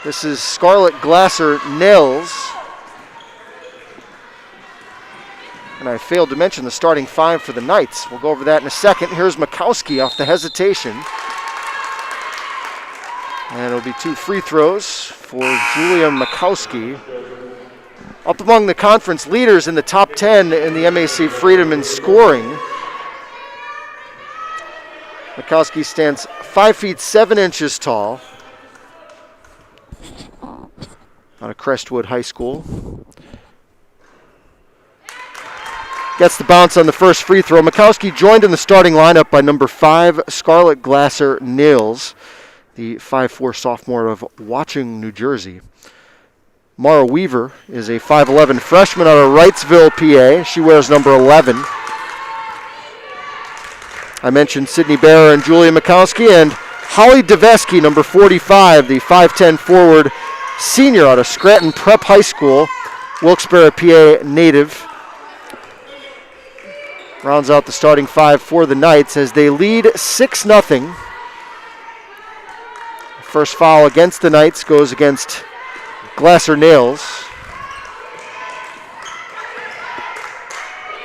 This is Scarlett Glasser Nils. And I failed to mention the starting five for the Knights. We'll go over that in a second. Here's Makowski off the hesitation. And it'll be 2 free throws for Julia Makowski. Up among the conference leaders in the top 10 in the MAC Freedom in scoring. Makowski stands 5 feet 7 inches tall out of Crestwood High School. Gets the bounce on the first free throw. Makowski joined in the starting lineup by number 5, Scarlett Glasser Nils, the 5'4" sophomore of Watchung, New Jersey. Mara Weaver is a 5'11" freshman out of Wrightsville, PA. She wears number 11. I mentioned Sydney Bearer and Julia Makowski, and Holly Deveski, number 45, the 5'10" forward senior out of Scranton Prep High School, Wilkes-Barre, PA native. Rounds out the starting five for the Knights as they lead 6-0. First foul against the Knights goes against Glasser Nails.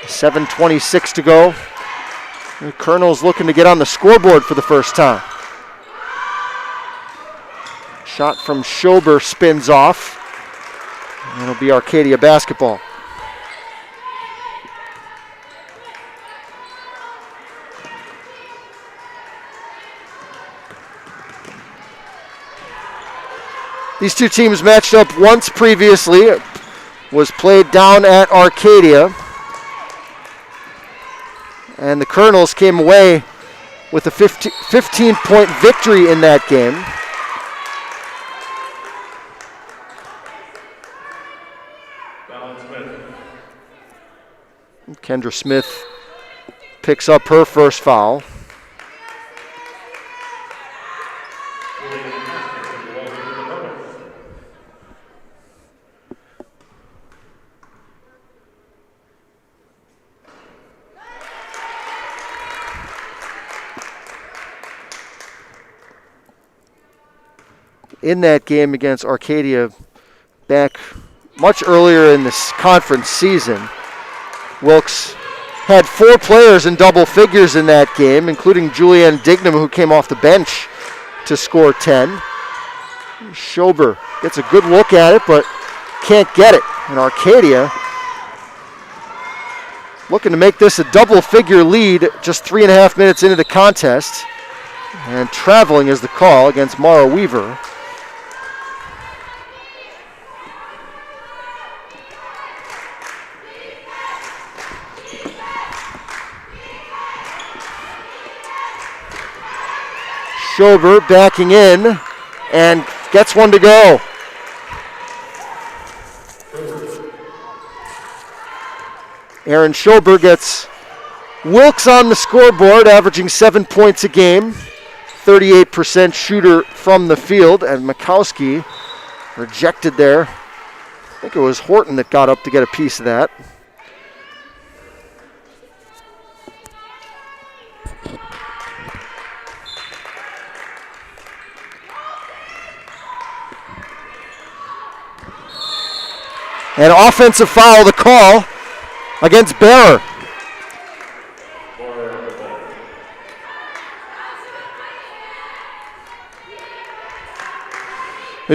7:26 to go. The Colonels looking to get on the scoreboard for the first time. Shot from Schober spins off. And it'll be Arcadia basketball. These two teams matched up once previously. It was played down at Arcadia. And the Colonels came away with a 15-point victory in that game. Kendra Smith picks up her first foul. In that game against Arcadia back much earlier in this conference season, Wilkes had 4 players in double figures in that game, including Julianne Dignam, who came off the bench to score 10. Schober gets a good look at it, but can't get it. And Arcadia looking to make this a double figure lead just 3.5 minutes into the contest. And traveling is the call against Mara Weaver. Schober backing in and gets one to go. Aaron Schober gets Wilkes on the scoreboard, averaging 7 points a game, 38% shooter from the field, and Makowski rejected there. I think it was Horton that got up to get a piece of that. An offensive foul, the call against Bearer.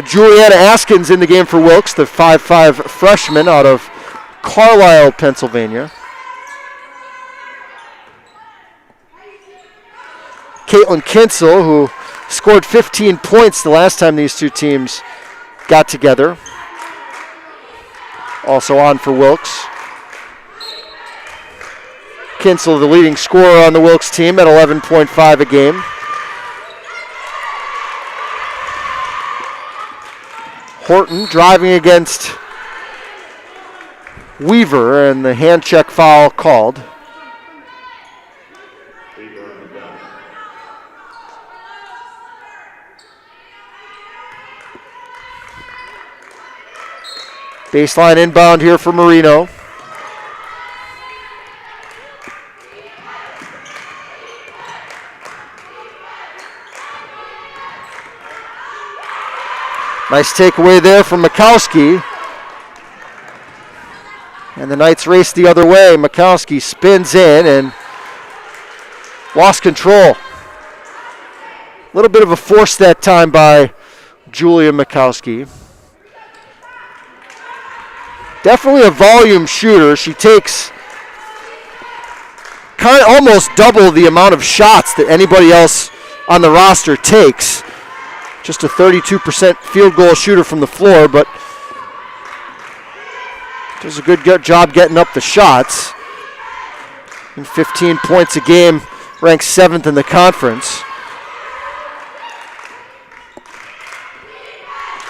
Juliana Askins in the game for Wilkes, the 5'5" freshman out of Carlisle, Pennsylvania. Caitlin Kinsel, who scored 15 points the last time these two teams got together. Also on for Wilkes. Kinsel, the leading scorer on the Wilkes team at 11.5 a game. Horton driving against Weaver, and the hand check foul called. Baseline inbound here for Marino. Nice takeaway there from Mikowski. And the Knights race the other way. Mikowski spins in and lost control. A little bit of a force that time by Julia Mikowski. Definitely a volume shooter. She takes almost double the amount of shots that anybody else on the roster takes. Just a 32% field goal shooter from the floor, but does a good job getting up the shots. And 15 points a game, ranked 7th in the conference.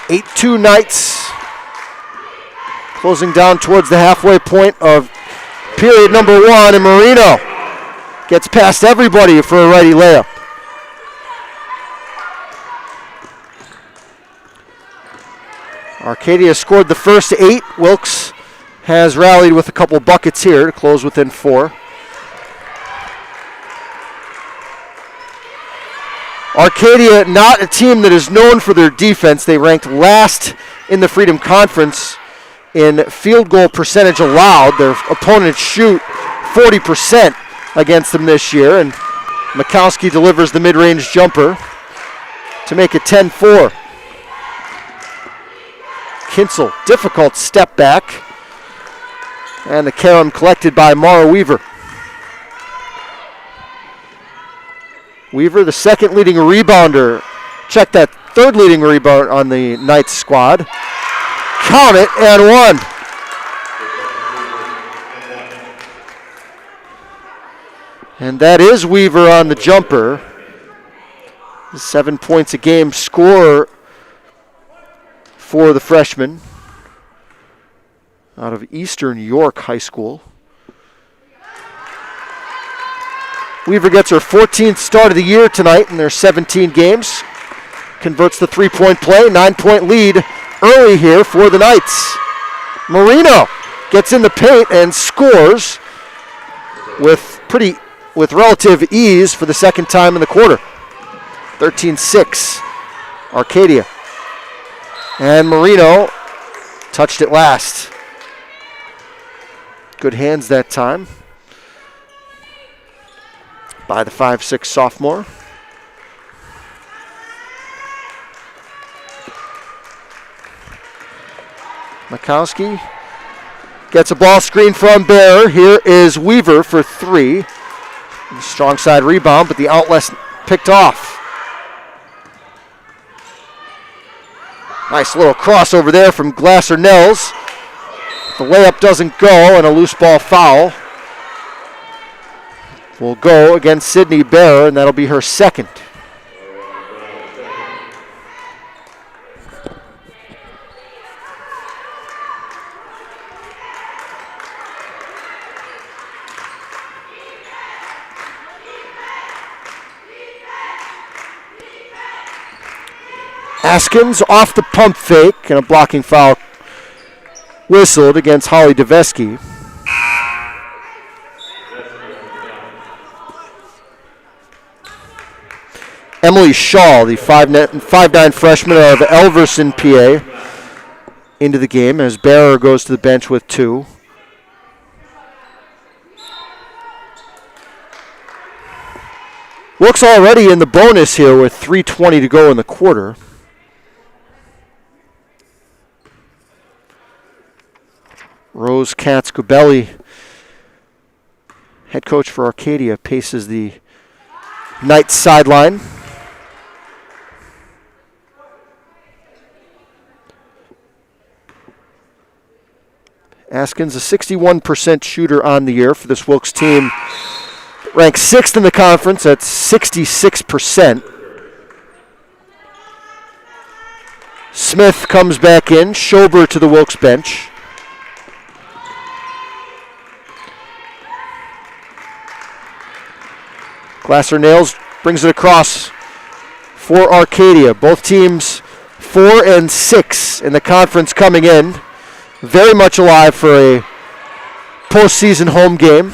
8-2 Knights. Closing down towards the halfway point of period number 1, and Marino gets past everybody for a righty layup. Arcadia scored the first 8. Wilkes has rallied with a couple buckets here to close within 4. Arcadia, not a team that is known for their defense. They ranked last in the Freedom Conference in field goal percentage allowed. Their opponents shoot 40% against them this year, and Mikowski delivers the mid-range jumper to make it 10-4. Kinsel, difficult step back, and the carom collected by Mara Weaver. Weaver, the second leading rebounder. Check that, third leading rebounder on the Knights squad. Count it, and 1. And that is Weaver on the jumper. 7 points a game scorer for the freshman out of Eastern York High School. Weaver gets her 14th start of the year tonight in their 17 games. Converts the three-point play, 9-point lead early here for the Knights. Marino gets in the paint and scores with relative ease for the second time in the quarter. 13-6, Arcadia. And Marino touched it last. Good hands that time by the 5'6" sophomore. Mikowski gets a ball screen from Bear. Here is Weaver for 3. Strong side rebound, but the outlet picked off. Nice little crossover there from Glasser-Nels. The layup doesn't go, and a loose ball foul will go against Sydney Bear, and that'll be her second. Askins off the pump fake, and a blocking foul whistled against Holly Deveski. Emily Shaw, the 5'9" freshman of Elverson, PA, into the game as Bearer goes to the bench with 2. Wilkes already in the bonus here with 3:20 to go in the quarter. Rose Katz-Gubelli, head coach for Arcadia, paces the Knights sideline. Askins, a 61% shooter on the year for this Wilkes team. Ranked 6th in the conference at 66%. Smith comes back in. Schober to the Wilkes bench. Glasser-Nels brings it across for Arcadia. Both teams 4 and 6 in the conference coming in. Very much alive for a postseason home game.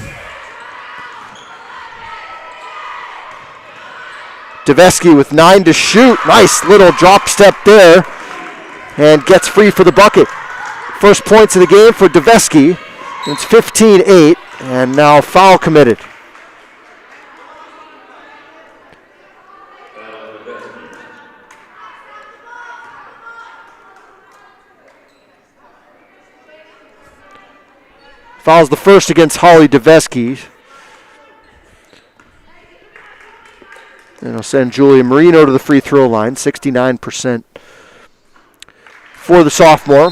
Deveski with 9 to shoot. Nice little drop step there. and gets free for the bucket. First points of the game for Deveski. It's 15-8, and now foul committed. Foul's the first against Holly Deveski. And it'll send Julia Marino to the free throw line, 69% for the sophomore.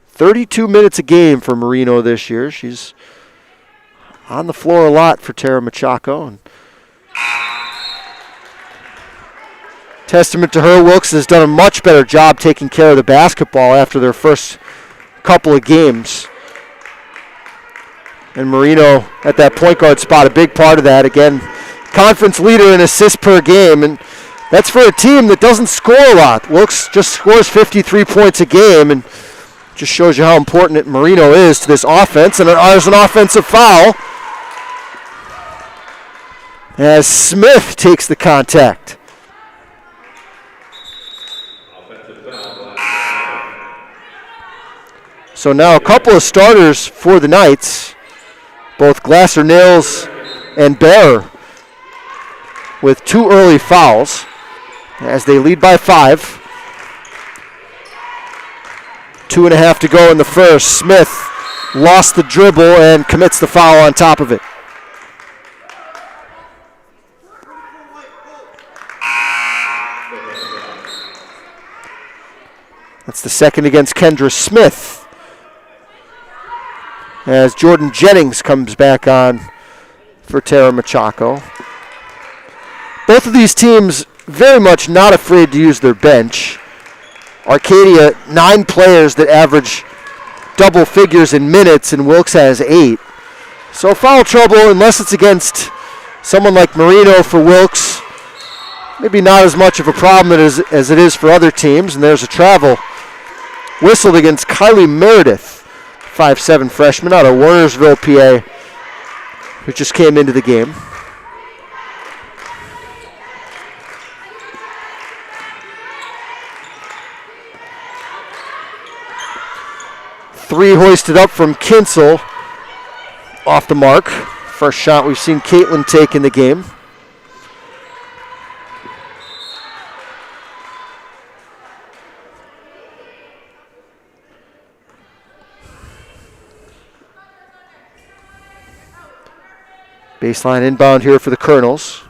32 minutes a game for Marino this year. She's on the floor a lot for Tara Machako. And testament to her, Wilkes has done a much better job taking care of the basketball after their first couple of games. And Marino at that point guard spot, a big part of that. Again, conference leader in assists per game, and that's for a team that doesn't score a lot. Wilkes just scores 53 points a game, and just shows you how important Marino is to this offense. And there's an offensive foul as Smith takes the contact. So now a couple of starters for the Knights, both Glasser, Nails, and Bear, with 2 early fouls as they lead by 5. 2.5 to go in the first. Smith lost the dribble and commits the foul on top of it. That's the second against Kendra Smith, as Jordan Jennings comes back on for Tara Machako. Both of these teams very much not afraid to use their bench. Arcadia, 9 players that average double figures in minutes, and Wilkes has 8. So foul trouble, unless it's against someone like Marino for Wilkes, maybe not as much of a problem as it is for other teams. And there's a travel whistled against Kylie Meredith, 5'7" freshman out of Wernersville, PA, who just came into the game. Three hoisted up from Kinsel, off the mark. First shot we've seen Caitlin take in the game. Baseline inbound here for the Colonels.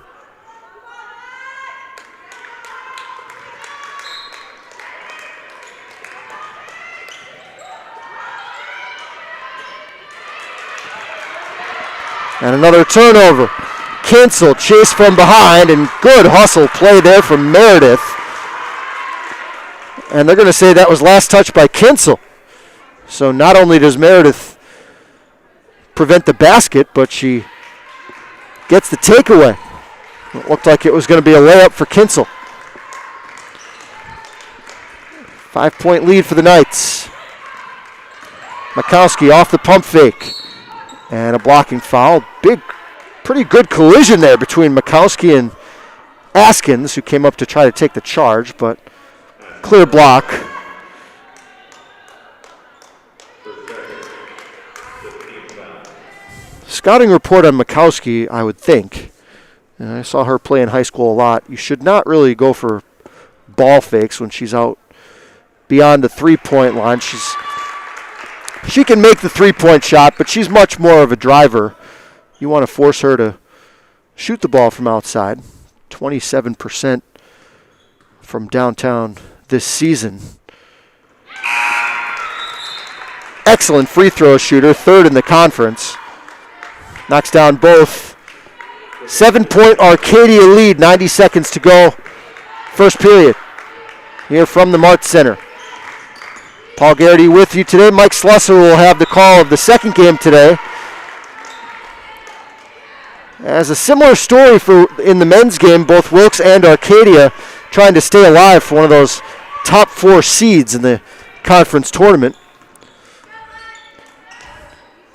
And another turnover. Kinsel chased from behind, and good hustle play there from Meredith. And they're going to say that was last touch by Kinsel. So not only does Meredith prevent the basket, but she gets the takeaway. It looked like it was going to be a layup for Kinsel. 5-point lead for the Knights. Mikowski off the pump fake. And a blocking foul. Big, pretty good collision there between Mikowski and Askins, who came up to try to take the charge, but clear block. Scouting report on Mikowski, I would think, and I saw her play in high school a lot, you should not really go for ball fakes when she's out beyond the three-point line. She can make the three-point shot, but she's much more of a driver. You want to force her to shoot the ball from outside. 27% from downtown this season. Excellent free throw shooter, 3rd in the conference. Knocks down both. 7-point Arcadia lead, 90 seconds to go. First period here from the Mart Center. Paul Garrity with you today. Mike Slusser will have the call of the second game today. As a similar story in the men's game, both Wilkes and Arcadia trying to stay alive for one of those top 4 seeds in the conference tournament.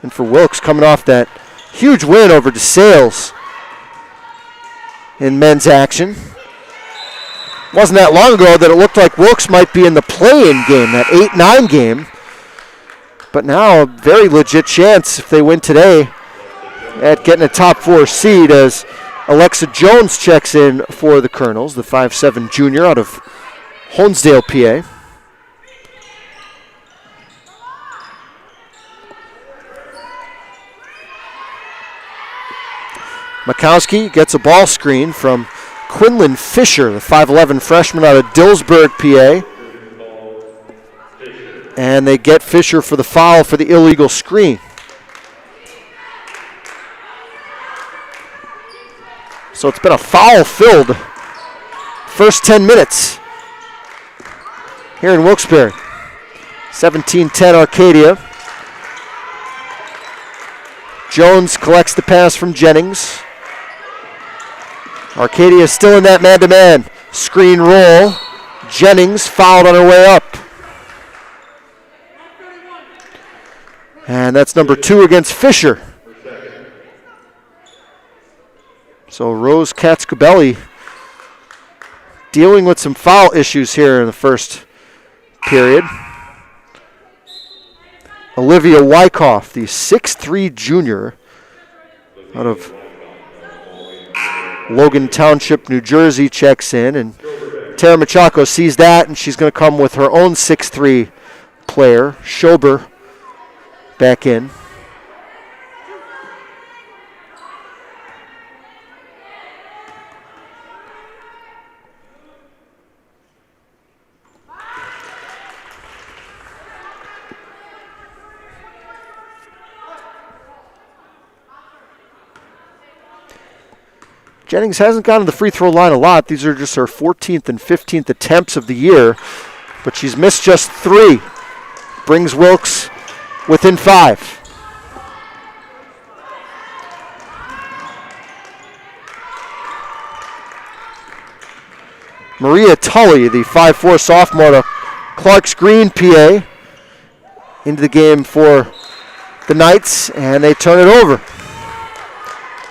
And for Wilkes, coming off that huge win over DeSales in men's action. Wasn't that long ago that it looked like Wilkes might be in the play-in game, that 8-9 game. But now a very legit chance if they win today at getting a top 4 seed as Alexa Jones checks in for the Colonels, the 5'7 junior out of Honesdale, PA. Makowski gets a ball screen from Quinlan Fisher, the 5'11 freshman out of Dillsburg, PA. And they get Fisher for the foul for the illegal screen. So it's been a foul-filled first 10 minutes here in Wilkes-Barre. 17-10 Arcadia. Jones collects the pass from Jennings. Arcadia still in that man-to-man. Screen roll. Jennings fouled on her way up. And that's number 2 against Fisher. So Rose Katzkabelli dealing with some foul issues here in the first period. Olivia Wyckoff, the 6'3 junior out of Logan Township, New Jersey, checks in. And Tara Machako sees that, and she's going to come with her own 6'3 player, Schober, back in. Jennings hasn't gone to the free throw line a lot. These are just her 14th and 15th attempts of the year, but she's missed just 3. Brings Wilkes within 5. Maria Tully, the 5'4 sophomore out of Clark's Green, PA, into the game for the Knights, and they turn it over.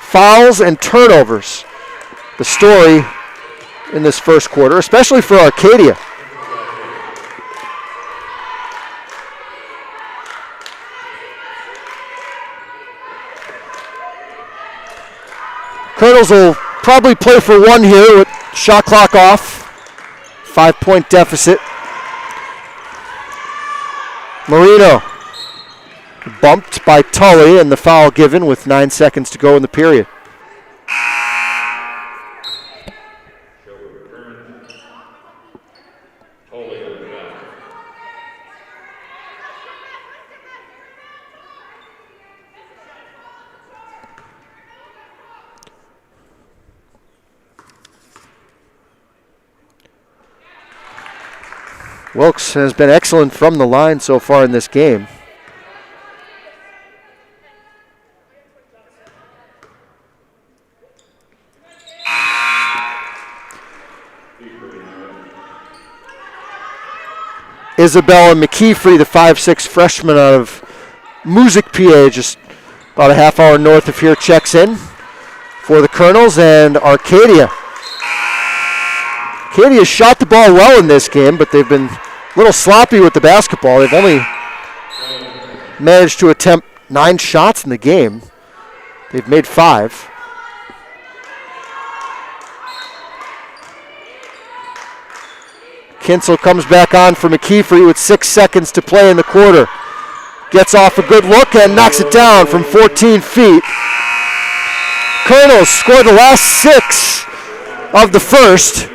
Fouls and turnovers, the story in this first quarter, especially for Arcadia. Colonels will probably play for 1 here with shot clock off. 5-point deficit. Marino bumped by Tully, and the foul given with 9 seconds to go in the period. Wilkes has been excellent from the line so far in this game. Isabella McKeefrey, the 5'6 freshman out of Music, PA, just about a half hour north of here, checks in for the Colonels. And Arcadia shot the ball well in this game, but they've been a little sloppy with the basketball. They've only managed to attempt 9 shots in the game. They've made 5. Kinsel comes back on for McKeefrey with 6 seconds to play in the quarter. Gets off a good look and knocks it down from 14 feet. Colonels scored the last 6 of the first,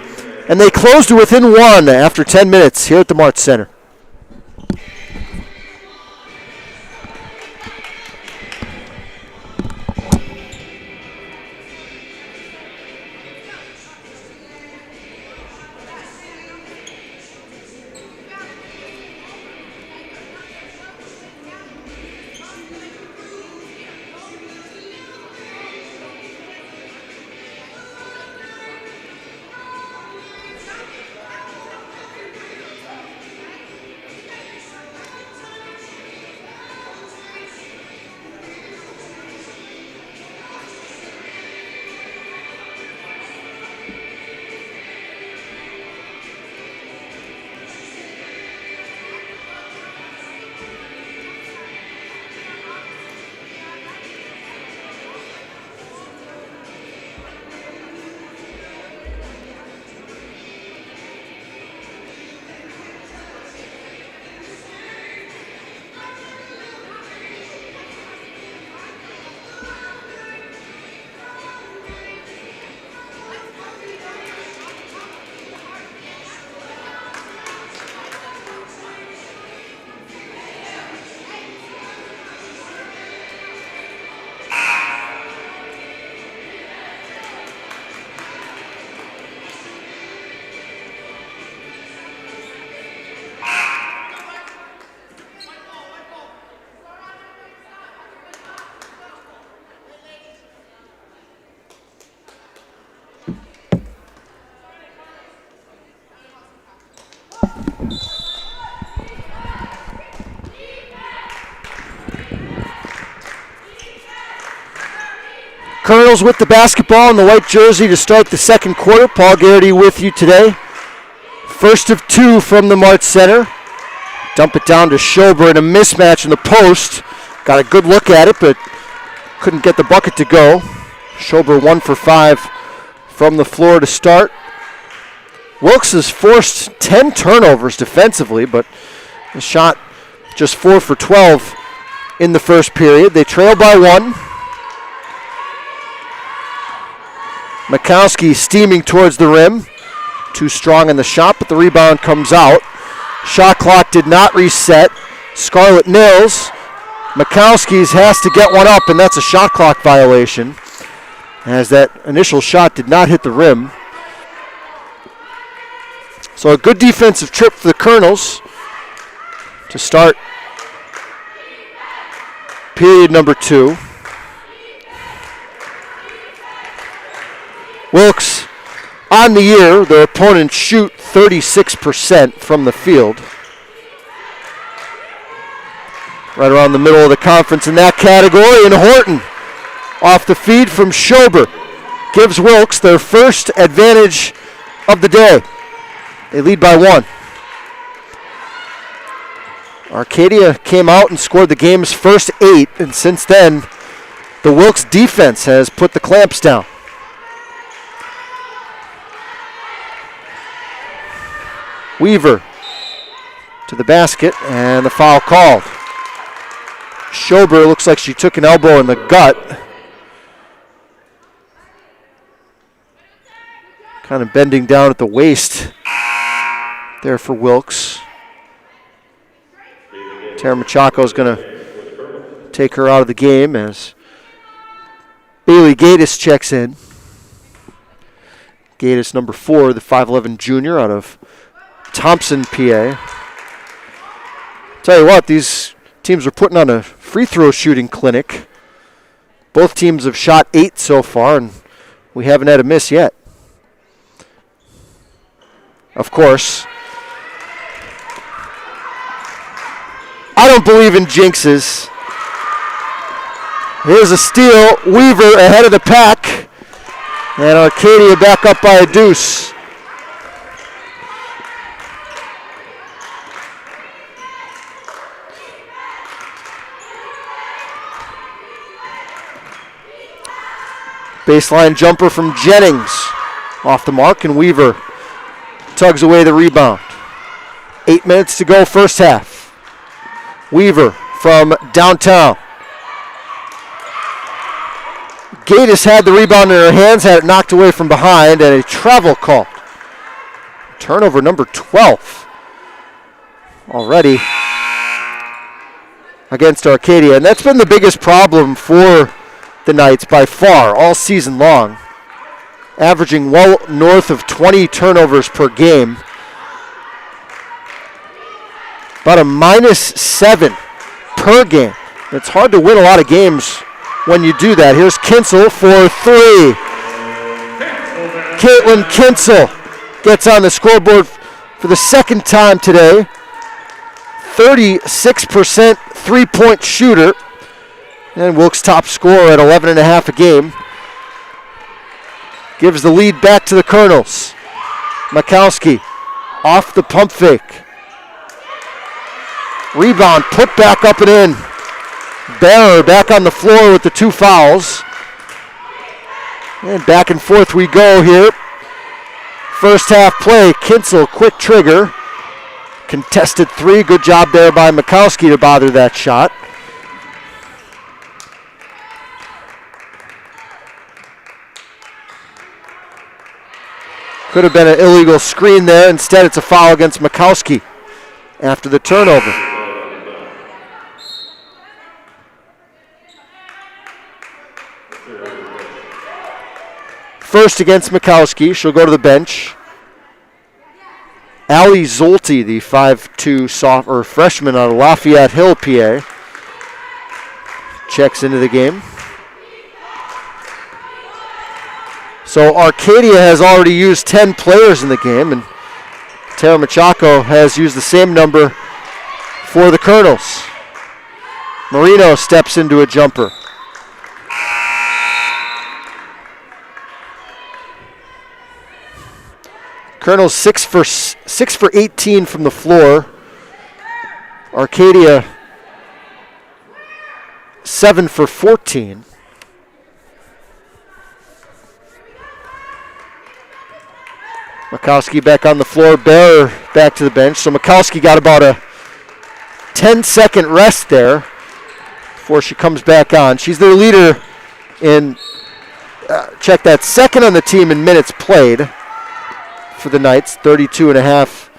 and they closed to within 1 after 10 minutes here at the March Center. Colonels with the basketball in the white jersey to start the second quarter. Paul Garrity with you today. First of two from the Mart Center. Dump it down to Schober in a mismatch in the post. Got a good look at it, but couldn't get the bucket to go. Schober 1 for 5 from the floor to start. Wilkes has forced 10 turnovers defensively, but the shot just 4 for 12 in the first period. They trail by 1. Mikowski steaming towards the rim. Too strong in the shot, but the rebound comes out. Shot clock did not reset. Scarlett Nils. Mikowski's has to get one up, and that's a shot clock violation, as that initial shot did not hit the rim. So a good defensive trip for the Colonels to start period number 2. Wilkes, on the year, their opponents shoot 36% from the field. Right around the middle of the conference in that category. And Horton, off the feed from Schober, gives Wilkes their first advantage of the day. They lead by 1. Arcadia came out and scored the game's first 8, and since then, the Wilkes defense has put the clamps down. Weaver to the basket, and the foul called. Schober looks like she took an elbow in the gut. Kind of bending down at the waist there for Wilkes. Tara Machako is going to take her out of the game as Bailey Gatis checks in. Gatis, number 4, the 5'11 junior out of Thompson, PA. Tell you what, these teams are putting on a free throw shooting clinic. Both teams have shot 8 so far, and we haven't had a miss yet. Of course, I don't believe in jinxes. Here's a steal. Weaver ahead of the pack. And Arcadia back up by a deuce. Baseline jumper from Jennings. Off the mark, and Weaver tugs away the rebound. 8 minutes to go first half. Weaver from downtown. Gatis had the rebound in her hands, had it knocked away from behind, and a travel call. Turnover number 12 already against Arcadia. And that's been the biggest problem for the Knights by far all season long. Averaging well north of 20 turnovers per game. About a -7 per game. It's hard to win a lot of games when you do that. Here's Kinsel for 3. Caitlin Kinsel gets on the scoreboard for the second time today. 36% three-point shooter. And Wilkes' top scorer at 11.5 a game. Gives the lead back to the Colonels. Mikowski off the pump fake. Rebound, put back up and in. Barrer back on the floor with the 2 fouls. And back and forth we go here. First half play, Kinsel, quick trigger. Contested 3, good job there by Mikowski to bother that shot. Could have been an illegal screen there. Instead, it's a foul against Mikowski after the turnover. First against Mikowski. She'll go to the bench. Allie Zolte, the 5'2" freshman out of Lafayette Hill, PA, checks into the game. So Arcadia has already used 10 players in the game, and Tara Machako has used the same number for the Colonels. Marino steps into a jumper. Colonel's 6 for 18 from the floor. Arcadia 7 for 14. Mikowski back on the floor, Bearer back to the bench. So Mikowski got about a 10-second rest there before she comes back on. She's their leader in, check that, second on the team in minutes played for the Knights, 32.5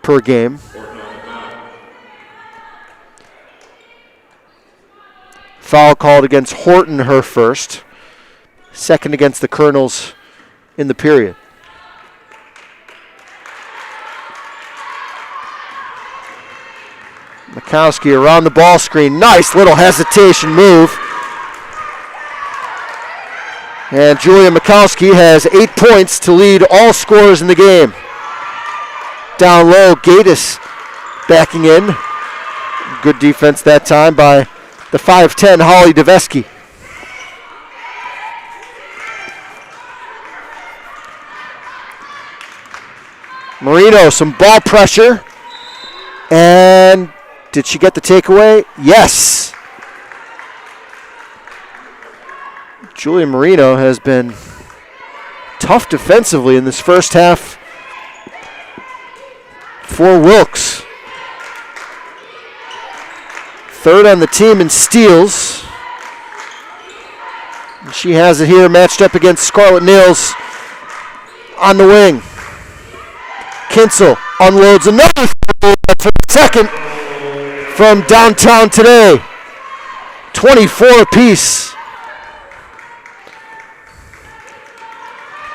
per game. Foul called against Horton, her first. Second against the Colonels in the period. Mikowski around the ball screen. Nice little hesitation move. And Julia Mikowski has 8 points to lead all scorers in the game. Down low, Gatis backing in. Good defense that time by the 5'10" Holly Deveski. Marino, some ball pressure. And did she get the takeaway? Yes. Julia Marino has been tough defensively in this first half for Wilkes. Third on the team in steals. And she has it here matched up against Scarlett Nails on the wing. Kinsel unloads another for the second from downtown today. 24 apiece.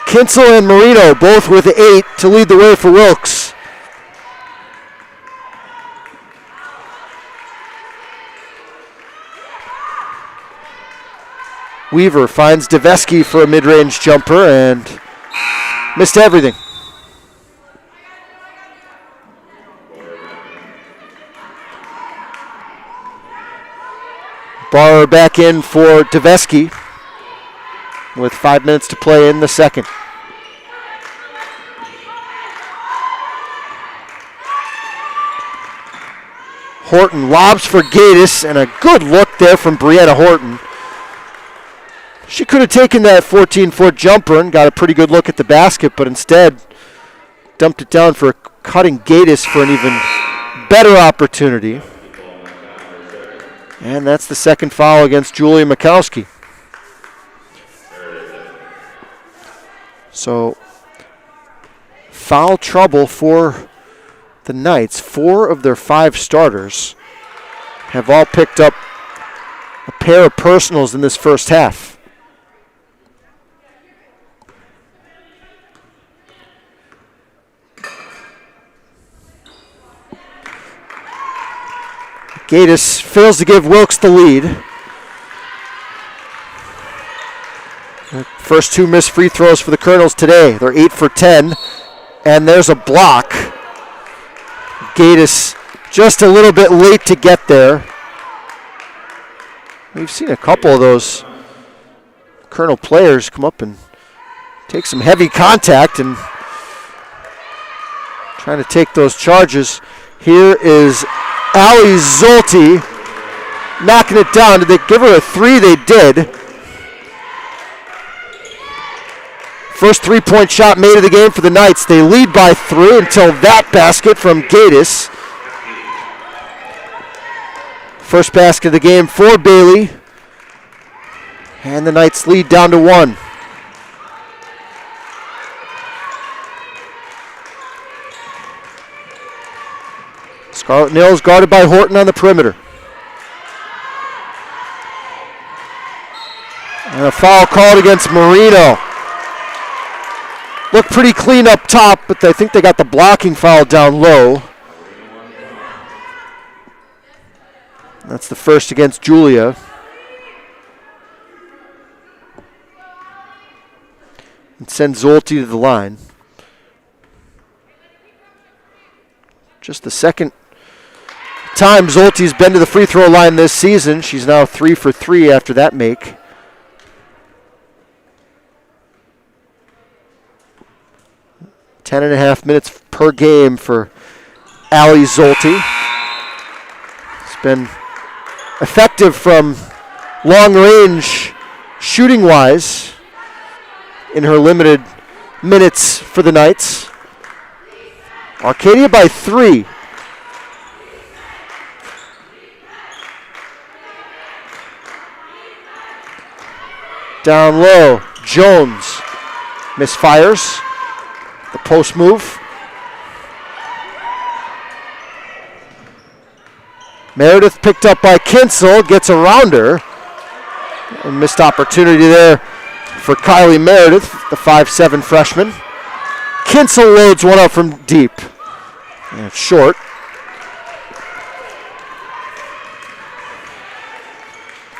Kinsel and Marino both with 8 to lead the way for Wilkes. Weaver finds Deveski for a mid-range jumper and missed everything. Barr back in for Deveski with 5 minutes to play in the second. Horton lobs for Gatis, and a good look there from Brianna Horton. She could have taken that 14-foot jumper and got a pretty good look at the basket, but instead dumped it down for cutting Gatis for an even better opportunity. And that's the second foul against Julia Mikowski. So, foul trouble for the Knights. 4 of their 5 starters have all picked up a pair of personals in this first half. Gatis fails to give Wilkes the lead. The first 2 missed free throws for the Colonels today. They're 8 for 10, and there's a block. Gatis just a little bit late to get there. We've seen a couple of those Colonel players come up and take some heavy contact and trying to take those charges. Here is Allie Zulte knocking it down. Did they give her a 3? They did. First 3-point shot made of the game for the Knights. They lead by 3 until that basket from Gatis. First basket of the game for Bailey. And the Knights lead down to 1. Scarlett Nils guarded by Horton on the perimeter. And a foul called against Marino. Looked pretty clean up top, but I think they got the blocking foul down low. That's the first against Julia. And sends Zulte to the line. Just the second time Zolte's been to the free throw line this season. She's now 3 for 3 after that make. 10.5 minutes per game for Allie Zolte. It's been effective from long range shooting-wise in her limited minutes for the Knights. Arcadia by 3. Down low, Jones misfires. The post move. Meredith picked up by Kinsel, gets around her. A missed opportunity there for Kylie Meredith, the 5'7" freshman. Kinsel loads one up from deep. And it's short.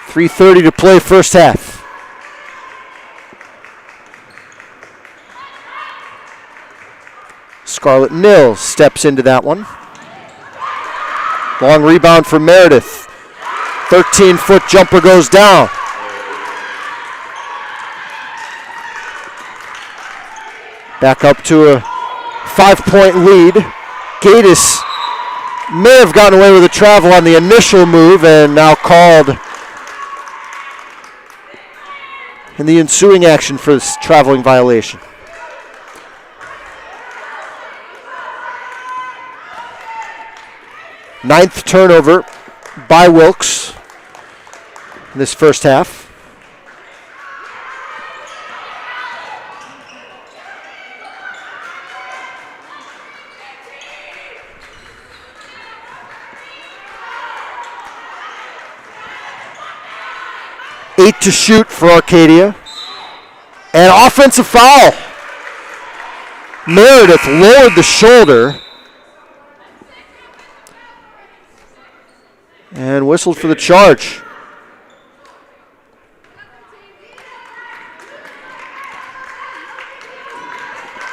.330 to play first half. Scarlett Nils steps into that one. Long rebound for Meredith. 13-foot jumper goes down. Back up to a 5-point lead. Gaddis may have gotten away with a travel on the initial move and now called in the ensuing action for this traveling violation. Ninth turnover by Wilkes in this first half. Eight to shoot for Arcadia. And offensive foul. Meredith lowered the shoulder and whistled for the charge.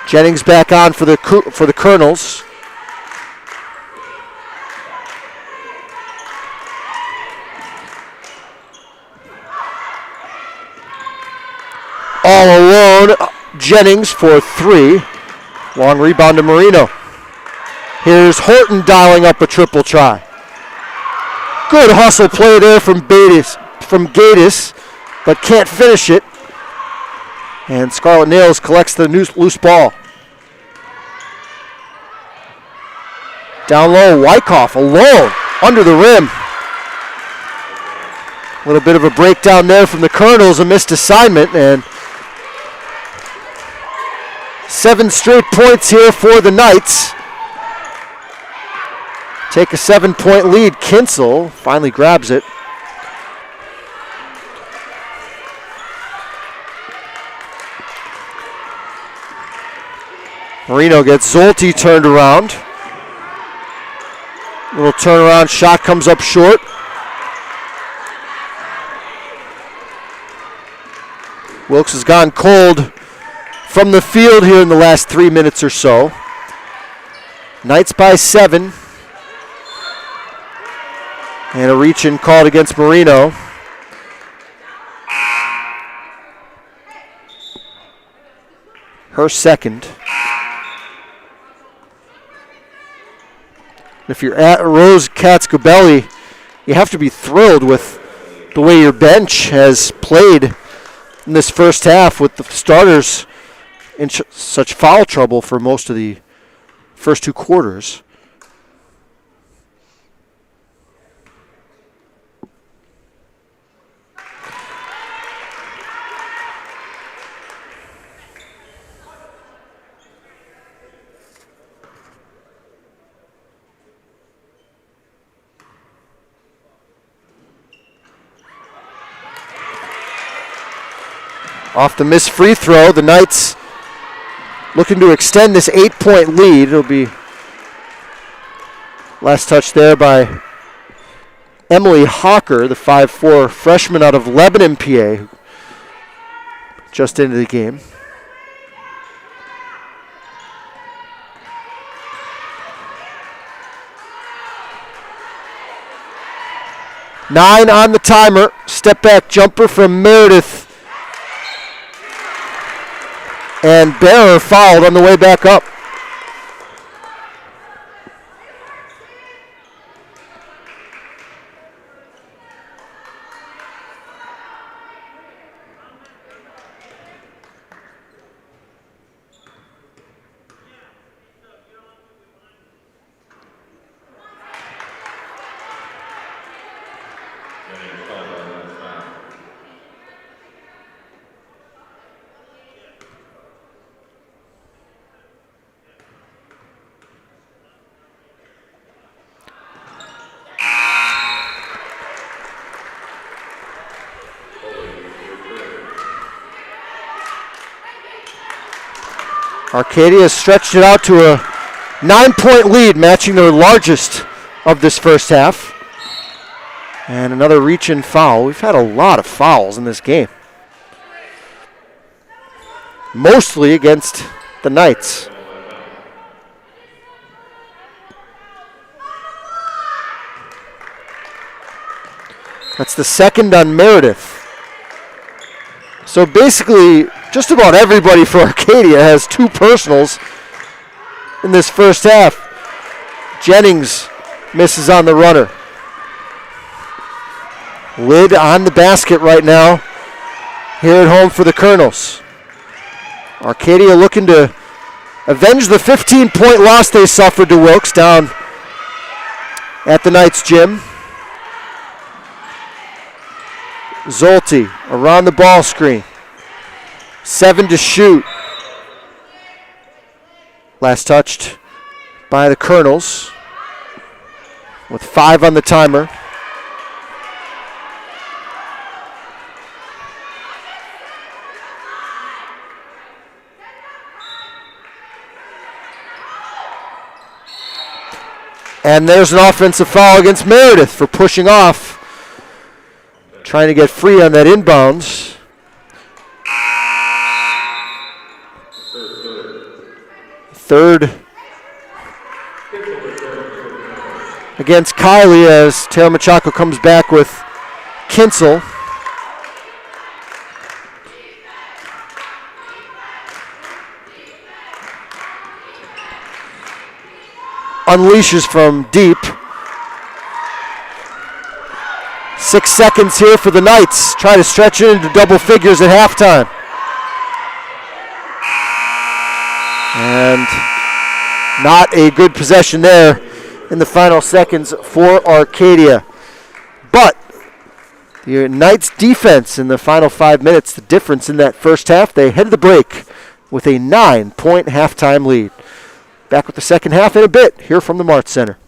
Jennings back on for the Colonels. All alone, Jennings for 3. Long rebound to Marino. Here's Horton dialing up a triple try. Good hustle play there from Gaddis, but can't finish it. And Scarlett Nils collects the loose ball. Down low, Wyckoff alone, under the rim. A little bit of a breakdown there from the Colonels, a missed assignment, and 7 straight points here for the Knights. Take a 7-point lead. Kinsel finally grabs it. Marino gets Zolte turned around. Little turnaround shot comes up short. Wilkes has gone cold from the field here in the last 3 minutes or so. Knights by 7. And a reach-in called against Marino. Her second. If you're at Rose Katz-Gabelli, you have to be thrilled with the way your bench has played in this first half with the starters in such foul trouble for most of the first 2 quarters. Off the missed free throw, the Knights looking to extend this 8-point lead. It'll be last touch there by Emily Hawker, the 5'4" freshman out of Lebanon, PA, who just into the game. Nine on the timer. Step back jumper from Meredith. And Bearer fouled on the way back up. Arcadia has stretched it out to a 9-point lead, matching their largest of this first half. And another reach-in foul. We've had a lot of fouls in this game, mostly against the Knights. That's the second on Meredith. So basically, just about everybody for Arcadia has 2 personals in this first half. Jennings misses on the runner. Lid on the basket right now here at home for the Colonels. Arcadia looking to avenge the 15-point loss they suffered to Wilkes down at the Knights gym. Zolti around the ball screen. 7 to shoot. Last touched by the Colonels with 5 on the timer. And there's an offensive foul against Meredith for pushing off, trying to get free on that inbounds. Third against Kylie as Taylor Machako comes back with Kinsel. Unleashes from deep. 6 seconds here for the Knights. Try to stretch it into double figures at halftime. And not a good possession there in the final seconds for Arcadia. But the Knights defense in the final 5 minutes, the difference in that first half, they headed the break with a 9-point halftime lead. Back with the second half in a bit here from the Mart Center.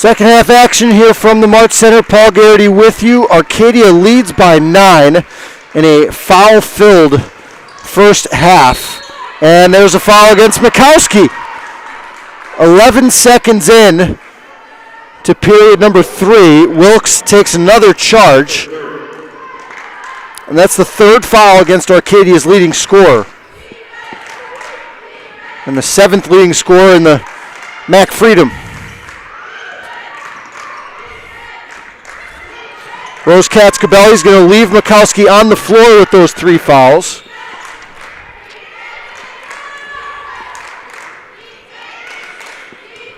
Second half action here from the Mart Center. Paul Garrity with you. Arcadia leads by 9 in a foul-filled first half. And there's a foul against Mikowski. 11 seconds in to period number 3. Wilkes takes another charge. And that's the third foul against Arcadia's leading scorer. And the 7th leading scorer in the MAC Freedom. Rose Katz-Cabelli is going to leave Mikowski on the floor with those 3 fouls.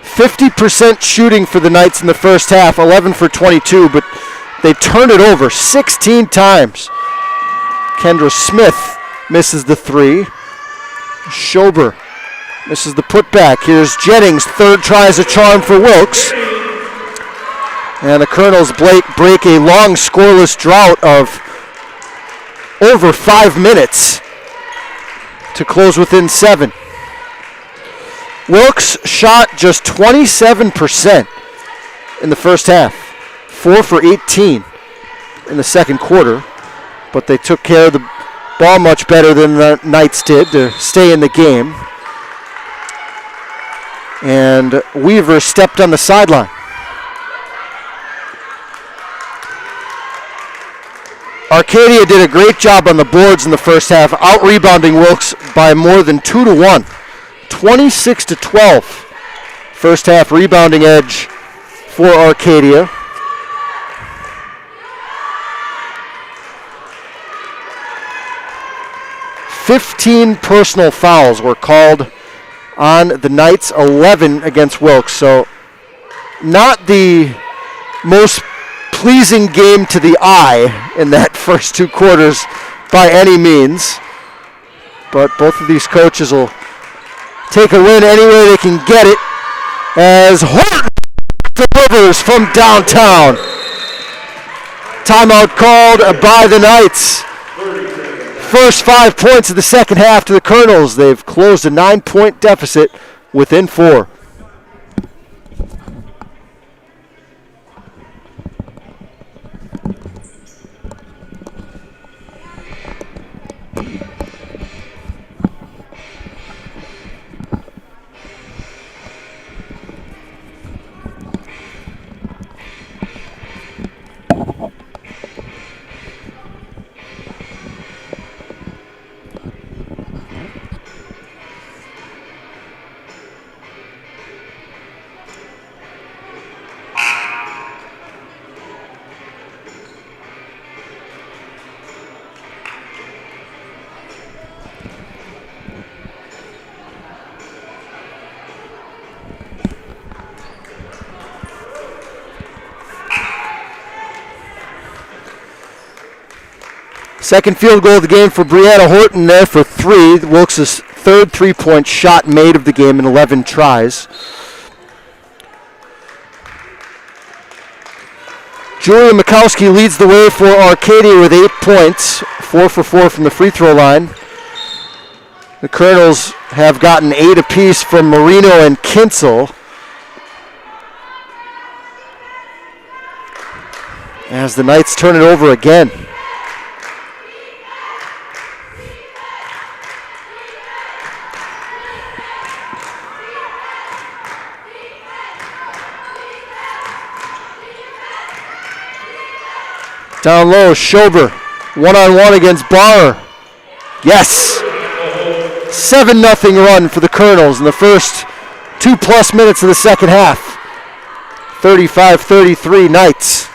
%50 shooting for the Knights in the first half, 11 for 22, but they turned it over 16 times. Kendra Smith misses the 3. Schober misses the putback. Here's Jennings, third try as a charm for Wilkes. And the Colonels break a long scoreless drought of over 5 minutes to close within 7. Wilkes shot just 27% in the first half, 4 for 18 in the second quarter, but they took care of the ball much better than the Knights did to stay in the game. And Weaver stepped on the sideline. Arcadia did a great job on the boards in the first half, out-rebounding Wilkes by more than 2-1. 26-12. First half rebounding edge for Arcadia. "15 personal fouls were called on the Knights, 11 against Wilkes. So not the most pleasing game to the eye in that first 2 quarters by any means. But both of these coaches will take a win any way they can get it, as Horton delivers from downtown. Timeout called by the Knights. First 5 points of the second half to the Colonels. They've closed a 9-point deficit within 4. Second field goal of the game for Brianna Horton there for 3. Wilkes' third 3-point shot made of the game in 11 tries. Julia Mikowski leads the way for Arcadia with 8 points, 4 for 4 from the free throw line. The Colonels have gotten 8 apiece from Marino and Kinsel. As the Knights turn it over again. Down low, Schober, one-on-one against Barr. Yes! 7-0 run for the Colonels in the first 2+ minutes of the second half. 35-33 Knights.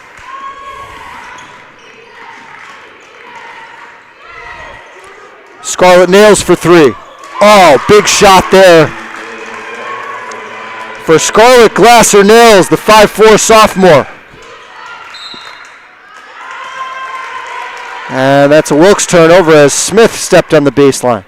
Scarlett nails for 3. Oh, big shot there. For Scarlett Glasser nails, the 5'4" sophomore. And that's a Wilkes turnover as Smith stepped on the baseline.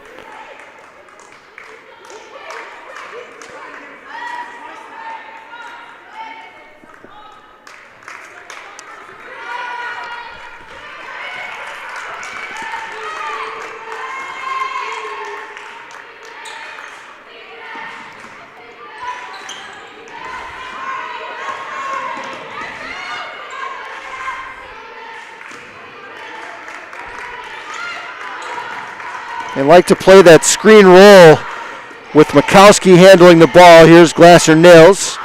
They like to play that screen roll with Mikowski handling the ball. Here's Glasser-Nails.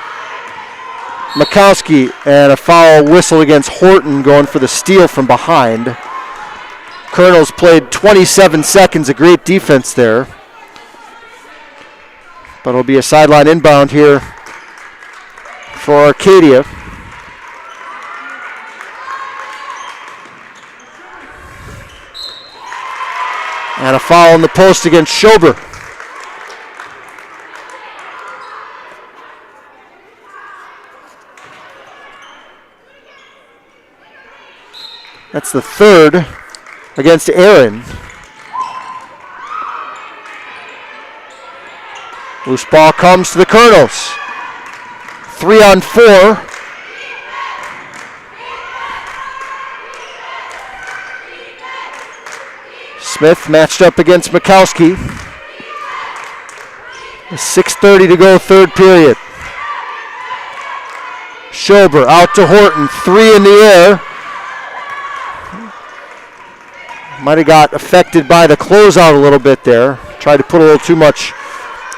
Mikowski, and a foul whistle against Horton, going for the steal from behind. Colonels played 27 seconds, a great defense there. But it'll be a sideline inbound here for Arcadia. And a foul on the post against Schober. That's the third against Aaron. Loose ball comes to the Colonels. 3-on-4. Smith matched up against Mikowski. 6:30 to go, third period. Schober out to Horton, 3 in the air. Might have got affected by the closeout a little bit there. Tried to put a little too much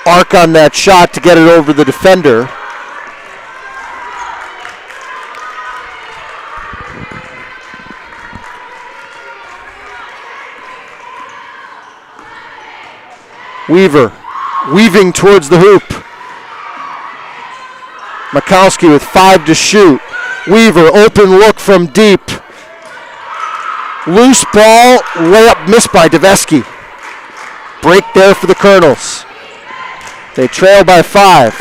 arc on that shot to get it over the defender. Weaver weaving towards the hoop. Mikowski with 5 to shoot. Weaver, open look from deep. Loose ball, layup missed by Deveski. Break there for the Colonels. They trail by 5.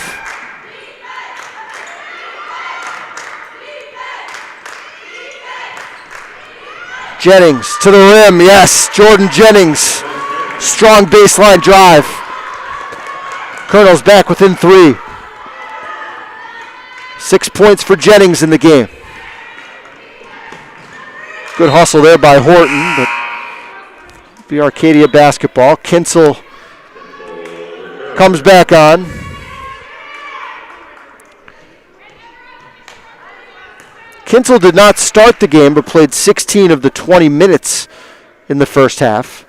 Jennings to the rim, yes, Jordan Jennings. Strong baseline drive. Colonels back within 3. 6 points for Jennings in the game. Good hustle there by Horton, but be Arcadia basketball. Kinsel comes back on. Kinsel did not start the game, but played 16 of the 20 minutes in the first half.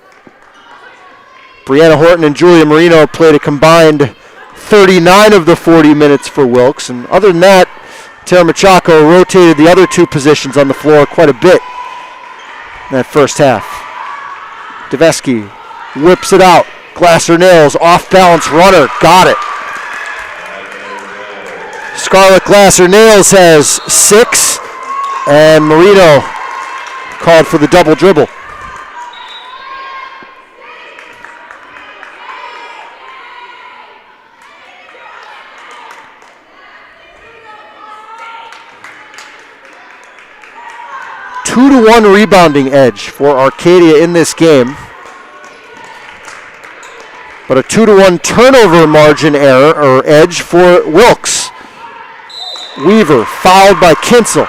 Brianna Horton and Julia Marino played a combined 39 of the 40 minutes for Wilkes. And other than that, Tara Machako rotated the other 2 positions on the floor quite a bit in that first half. Deveski whips it out. Glasser-Nails, off-balance runner, got it. Scarlett Glasser-Nails has 6, and Marino called for the double dribble. Two to 1 rebounding edge for Arcadia in this game, but a 2 to 1 turnover margin error or edge for Wilkes. Weaver fouled by Kinsel.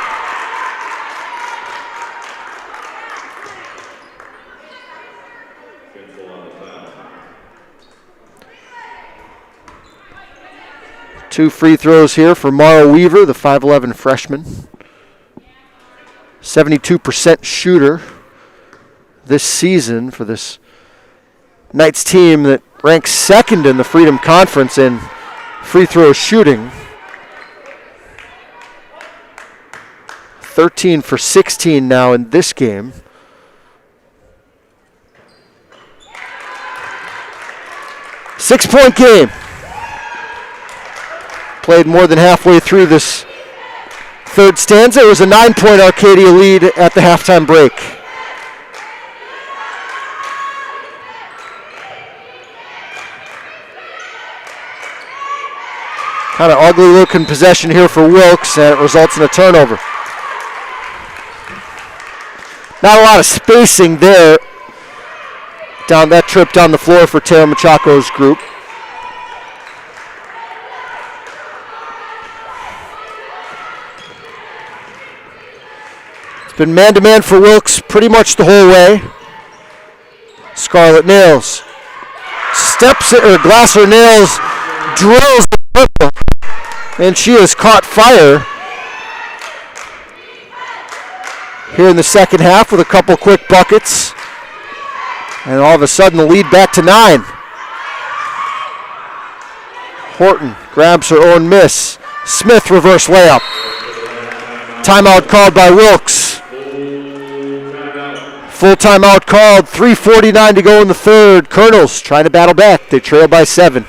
Two free throws here for Mara Weaver, the 5'11 freshman. 72% shooter this season for this Knights team that ranks 2nd in the Freedom Conference in free throw shooting. 13 for 16 now in this game. Six-point game. Played more than halfway through this third stanza. It was a 9-point Arcadia lead at the halftime break. Kind of ugly looking possession here for Wilkes, and it results in a turnover. Not a lot of spacing there down that trip down the floor for Tara Machaco's group. It's been man-to-man for Wilkes pretty much the whole way. Scarlett Nails steps it, or Glasser-Nails drills the purple, and she has caught fire here in the second half with a couple quick buckets. And all of a sudden the lead back to 9. Horton grabs her own miss. Smith reverse layup. Timeout called by Wilkes. Full timeout called. 3:49 to go in the third. Colonels trying to battle back. They trail by 7.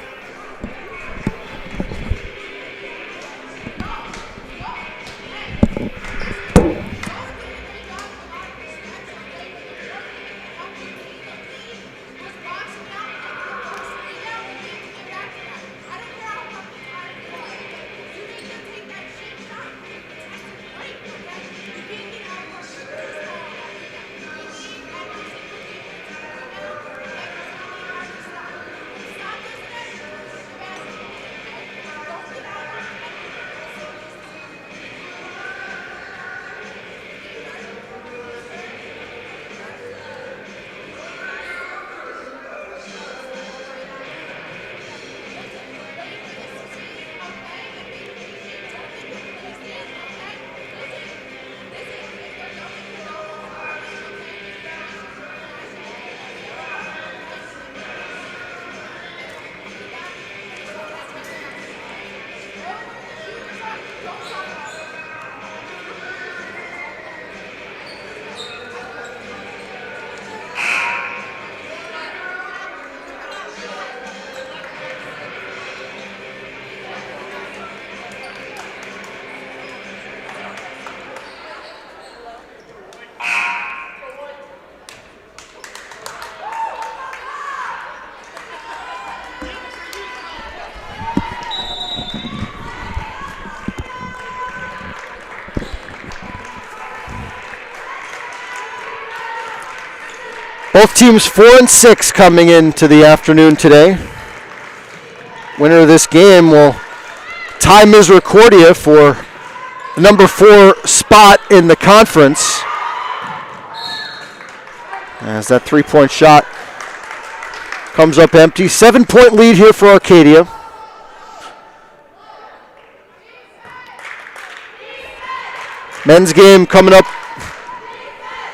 Both teams 4-6 coming into the afternoon today. Winner of this game will tie Arcadia for the number 4 spot in the conference. As that 3-point shot comes up empty. 7-point lead here for Arcadia. Men's game coming up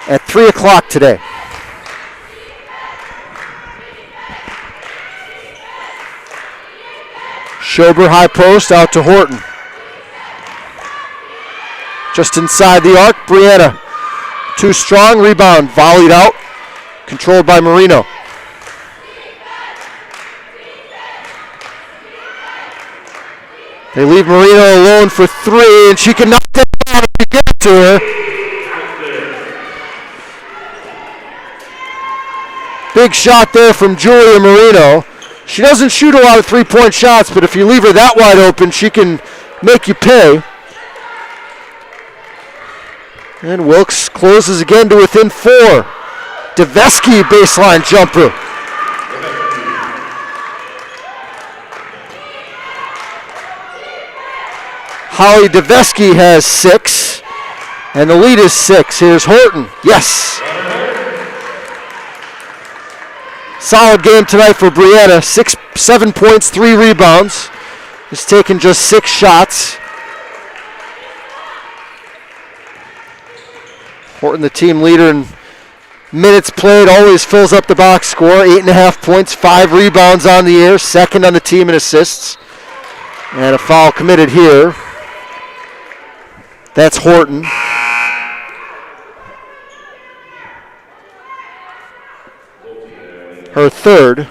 at 3 o'clock today. Schober high post out to Horton. Just inside the arc, Brianna. Too strong, rebound, volleyed out, controlled by Marino. They leave Marino alone for 3, and she can knock that down if you get it to her. Big shot there from Julia Marino. She doesn't shoot a lot of 3-point shots, but if you leave her that wide open, she can make you pay. And Wilkes closes again to within 4. Deveski baseline jumper. Holly Deveski has 6, and the lead is 6. Here's Horton. Yes. Solid game tonight for Brianna. 7 points, 3 rebounds. Has taken just 6 shots. Horton, the team leader in minutes played, always fills up the box score. 8.5 points, 5 rebounds on the year. Second on the team in assists. And a foul committed here. That's Horton. Her third.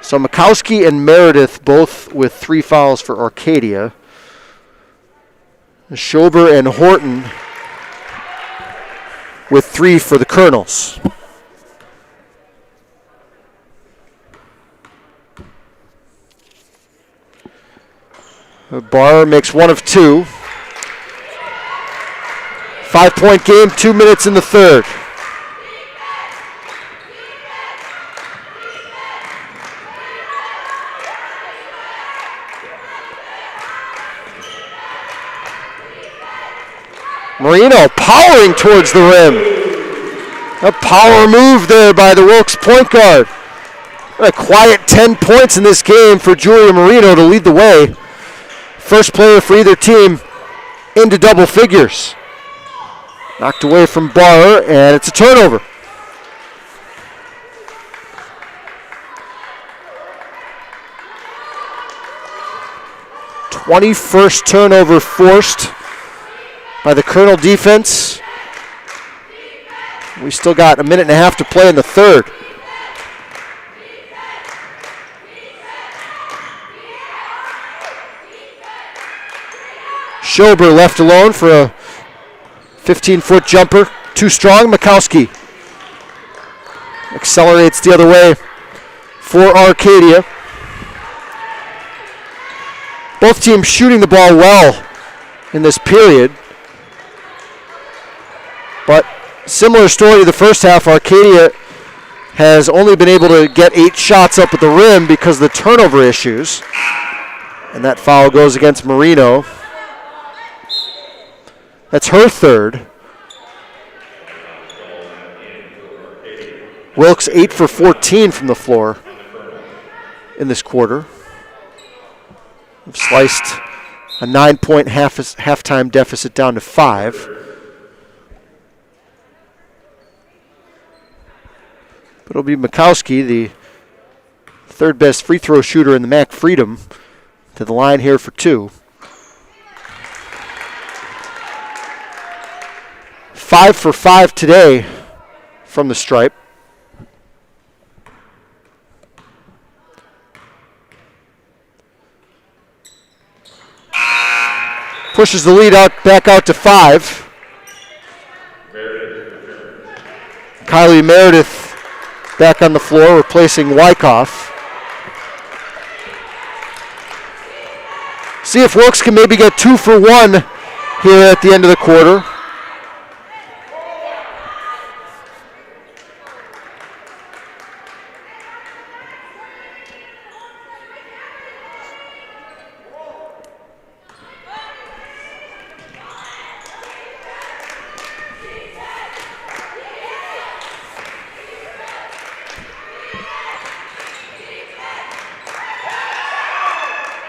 So Mikowski and Meredith both with 3 fouls for Arcadia. Schober and Horton with 3 for the Colonels. Barr makes 1 of 2. 5-point game, 2 minutes in the third. Marino powering towards the rim. A power move there by the Wilkes point guard. A quiet 10 points in this game for Julia Marino to lead the way. First player for either team into double figures. Knocked away from Barr, and it's a turnover. #21st turnover forced by the Colonel defense. We still got a minute and a half to play in the third. Schober left alone for a 15-foot jumper. Too strong. Mikowski accelerates the other way for Arcadia. Both teams shooting the ball well in this period. But similar story to the first half, Arcadia has only been able to get 8 shots up at the rim because of the turnover issues. And that foul goes against Marino. That's her third. Wilkes 8 for 14 from the floor in this quarter. We've sliced a 9-point halftime deficit down to 5. But it'll be Mikowski, the third best free throw shooter in the MAC Freedom, to the line here for 2. 5 for 5 today from the stripe. Pushes the lead back out to 5. Kylie Meredith back on the floor, replacing Wyckoff. See if Wilkes can maybe get 2 for 1 here at the end of the quarter.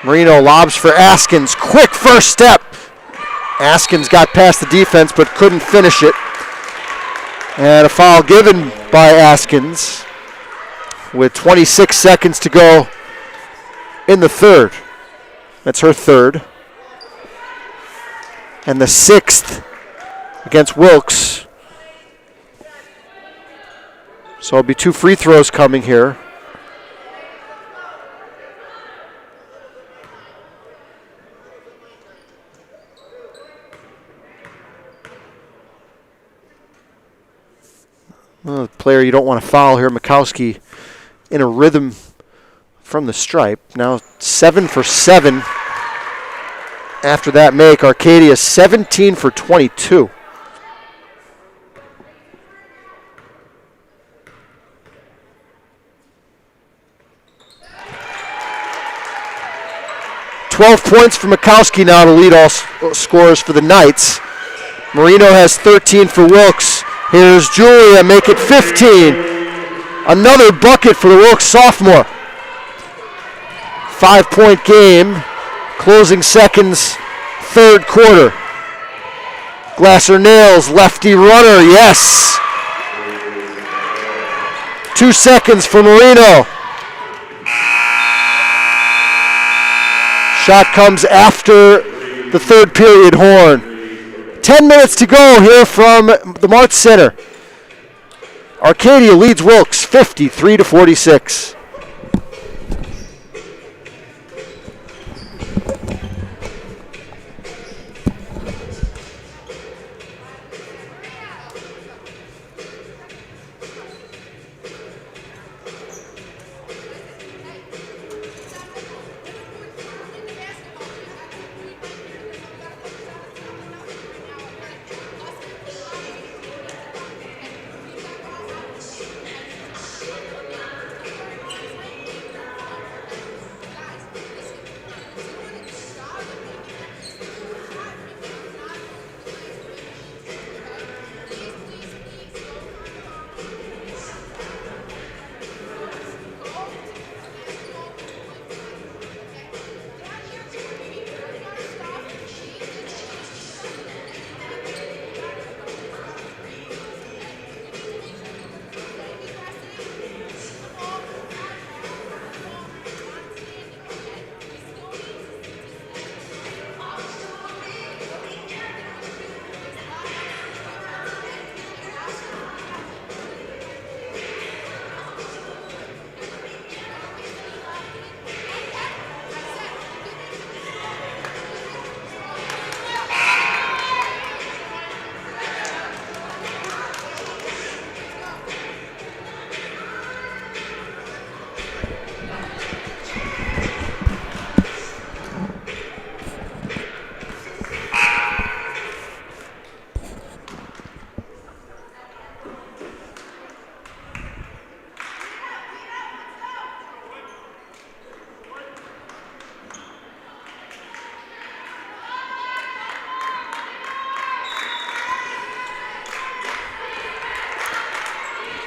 Marino lobs for Askins. Quick first step. Askins got past the defense but couldn't finish it. And a foul given by Askins with 26 seconds to go in the third. That's her third. And the 6th against Wilkes. So it'll be 2 free throws coming here. Well, the player you don't want to foul here, Mikowski, in a rhythm from the stripe. Now 7 for 7 after that make. Arcadia 17 for 22. $12 points for Mikowski now to lead all scorers for the Knights. Marino has 13 for Wilkes. Here's Julia, make it 15. Another bucket for the Wilkes sophomore. 5-point game, closing seconds, third quarter. Glasser nails, lefty runner, yes. 2 seconds for Marino. Shot comes after the third period horn. 10 minutes to go here from the March Center. Arcadia leads Wilkes 53-46.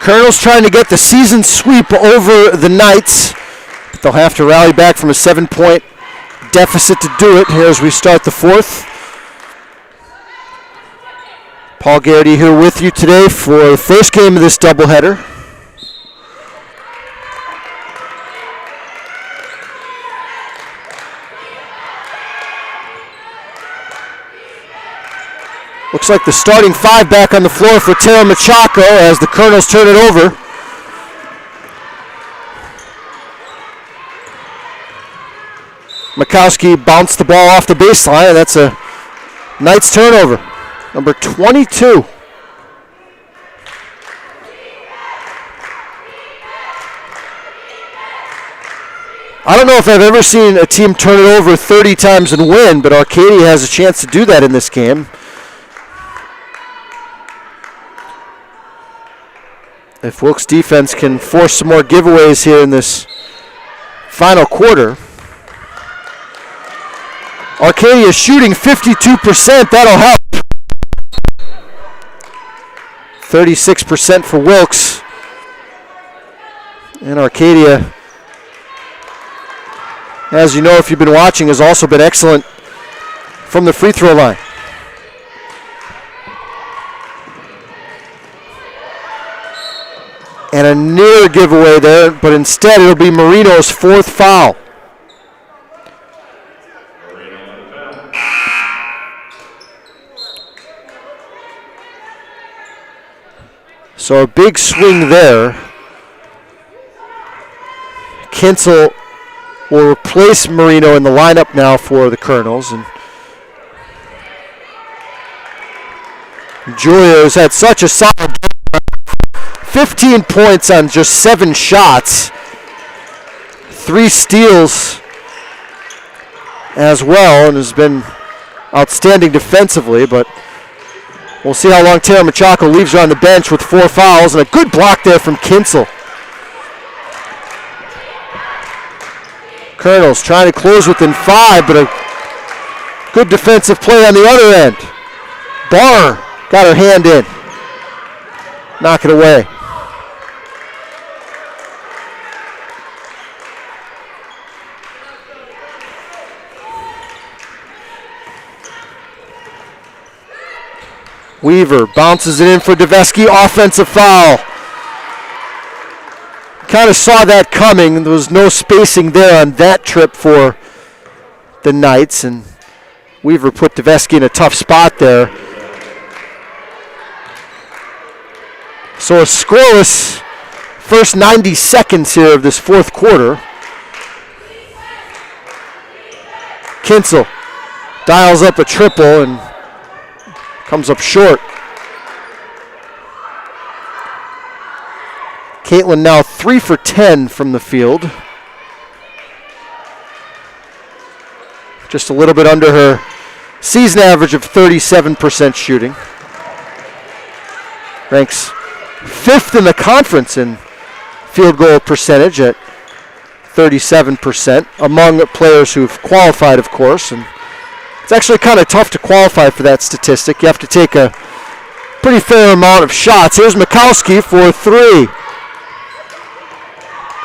Colonels trying to get the season sweep over the Knights. But they'll have to rally back from a 7-point deficit to do it here as we start the fourth. Paul Garrity here with you today for the first game of this doubleheader. Looks like the starting five back on the floor for Tara Machako as the Colonels turn it over. Makowski bounced the ball off the baseline, and that's a Knights turnover. Number 22. I don't know if I've ever seen a team turn it over 30 times and win, but Arcadia has a chance to do that in this game. If Wilkes defense can force some more giveaways here in this final quarter. Arcadia shooting 52%, that'll help. 36% for Wilkes. And Arcadia, as you know if you've been watching, has also been excellent from the free throw line. And a near giveaway there, but instead it'll be Marino's fourth foul. So a big swing there. Kinsel will replace Marino in the lineup now for the Colonels. And Julio's had such a solid 15 points on just 7 shots. 3 steals as well, and has been outstanding defensively, but we'll see how long Tara Machako leaves her on the bench with 4 fouls, and a good block there from Kinsel. Colonels trying to close within 5, but a good defensive play on the other end. Barr got her hand in. Knock it away. Weaver bounces it in for Deveski, offensive foul. Kind of saw that coming. There was no spacing there on that trip for the Knights, and Weaver put Deveski in a tough spot there. So a scoreless first 90 seconds here of this fourth quarter. Kinsel dials up a triple and comes up short. Caitlin now 3 for 10 from the field. Just a little bit under her season average of 37% shooting. Ranks 5th in the conference in field goal percentage at 37%, among players who've qualified, of course. And it's actually kind of tough to qualify for that statistic. You have to take a pretty fair amount of shots. Here's Makowski for 3.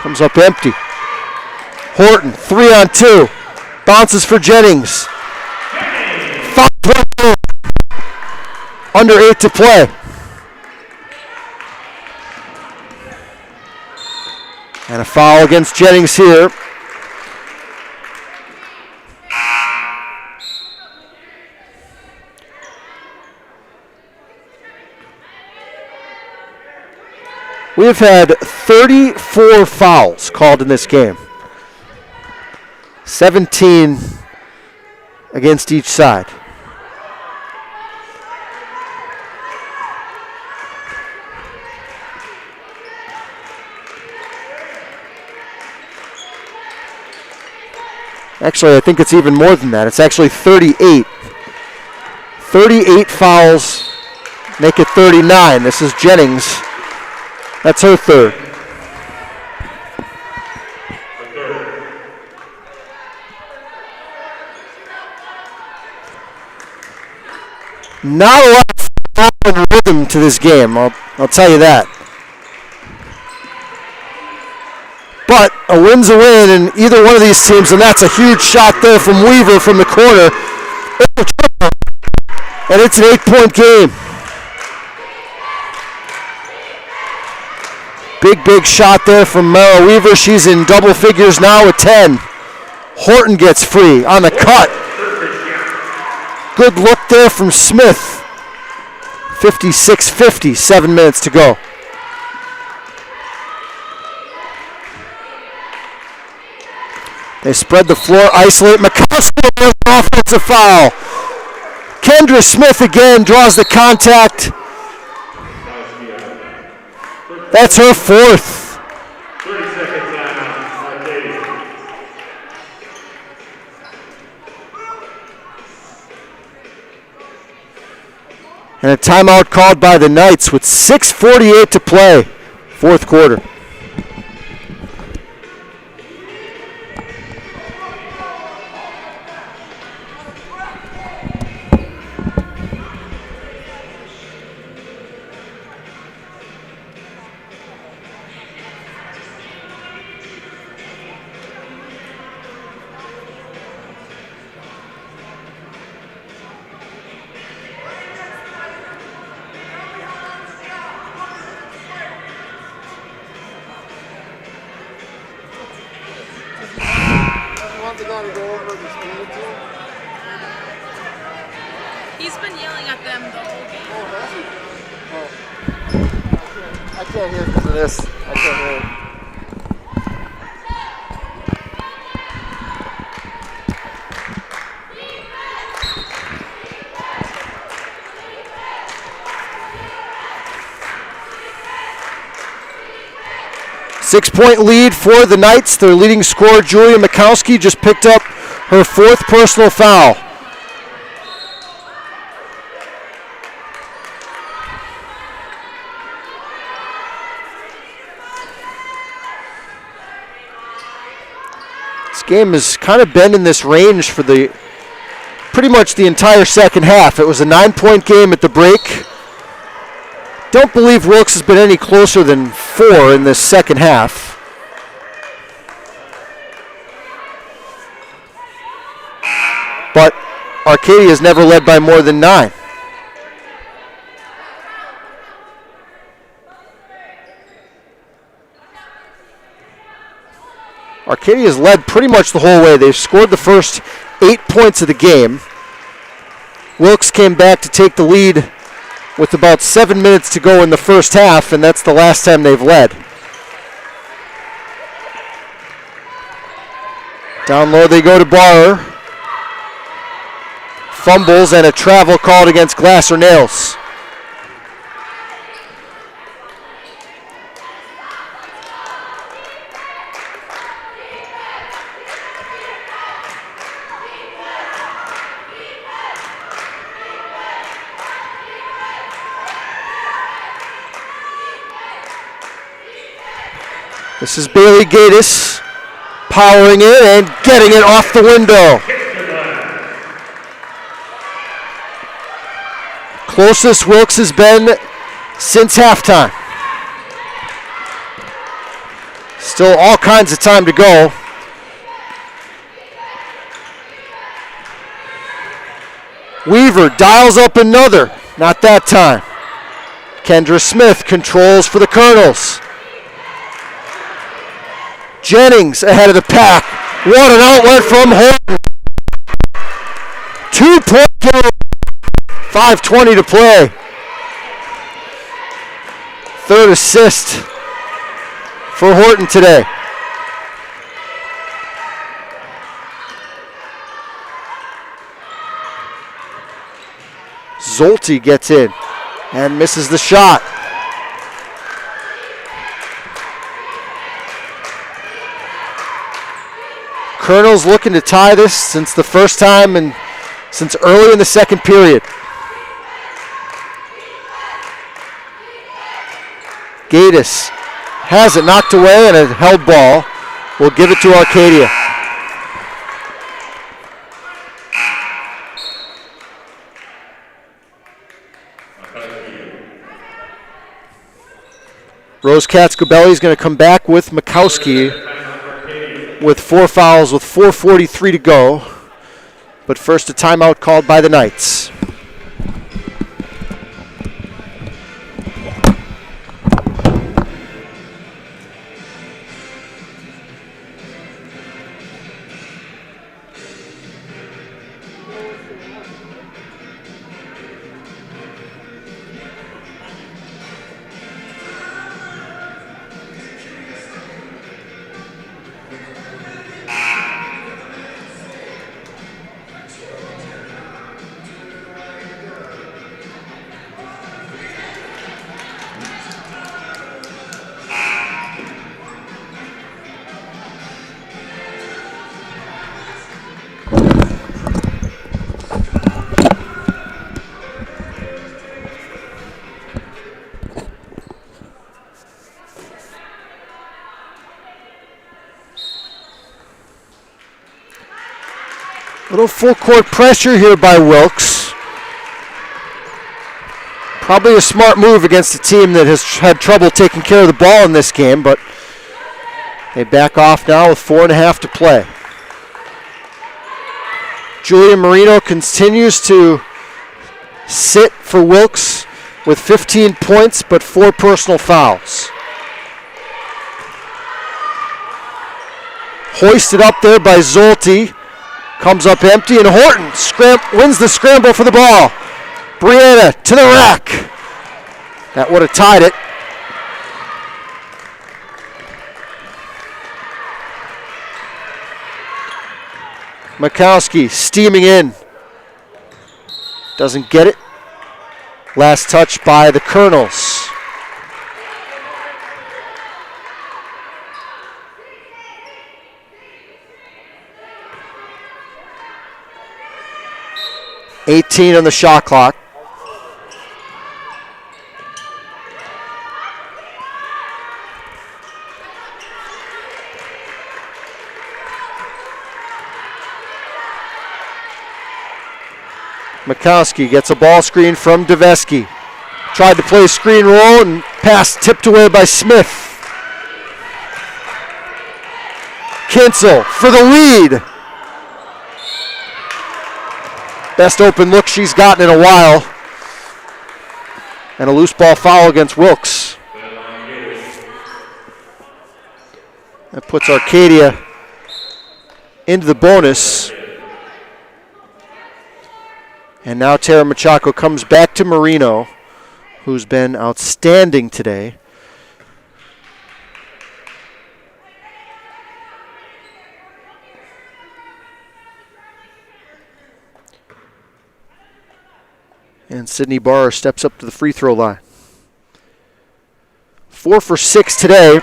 Comes up empty. Horton, 3 on 2. Bounces for Jennings. Under 8 to play. And a foul against Jennings here. We've had 34 fouls called in this game. 17 against each side. Actually, I think it's even more than that. It's actually 38. 38 fouls make it 39. This is Jennings. That's her third. Not a lot of rhythm to this game, I'll tell you that. But a win's a win in either one of these teams, and that's a huge shot there from Weaver from the corner. And it's an 8-point game. Big shot there from Mara Weaver. She's in double figures now with 10. Horton gets free on the cut. Good look there from Smith. 56-50, 7 minutes to go. They spread the floor, isolate Mikowski, with an offensive foul. Kendra Smith again draws the contact. That's her fourth. 30-second timeout, Arcadia. And a timeout called by the Knights with 6:48 to play, fourth quarter. He's been yelling at them the whole game. I can't hear because of this. I can't hear it. Six-point lead for the Knights. Their leading scorer, Julia Mikowski, just picked up her fourth personal foul. This game has kind of been in this range for pretty much the entire second half. It was a 9-point game at the break. Don't believe Wilkes has been any closer than 4 in this second half. But Arcadia has never led by more than 9. Arcadia has led pretty much the whole way. They've scored the first 8 points of the game. Wilkes came back to take the lead with about 7 minutes to go in the first half, and that's the last time they've led. Down low they go to Barr. Fumbles and a travel called against Glasser Nails. This is Bailey Gatis powering it and getting it off the window. Closest Wilkes has been since halftime. Still all kinds of time to go. Weaver dials up another. Not that time. Kendra Smith controls for the Colonels. Jennings ahead of the pack. What an outlet from Horton. 2-point game. 5:20 to play. Third assist for Horton today. Zolte gets in and misses the shot. Colonel's looking to tie this since the first time and since early in the second period. Gatis has it knocked away and a held ball. We'll give it to Arcadia. Rose Katz-Gabelli is going to come back with Mikowski with 4 fouls with 4:43 to go. But first, a timeout called by the Knights. Little full court pressure here by Wilkes. Probably a smart move against a team that has had trouble taking care of the ball in this game, but they back off now with 4.5 to play. Julian Marino continues to sit for Wilkes with 15 points but 4 personal fouls. Hoisted up there by Zolti. Comes up empty, and Horton wins the scramble for the ball. Brianna to the rack. That would have tied it. Mikowski steaming in. Doesn't get it. Last touch by the Colonels. .18 on the shot clock. Mikowski gets a ball screen from Deveski. Tried to play screen roll and pass tipped away by Smith. Kinsel for the lead. Best open look she's gotten in a while. And a loose ball foul against Wilkes. That puts Arcadia into the bonus. And now Tara Machako comes back to Marino, who's been outstanding today. And Sydney Barr steps up to the free throw line. 4 for 6 today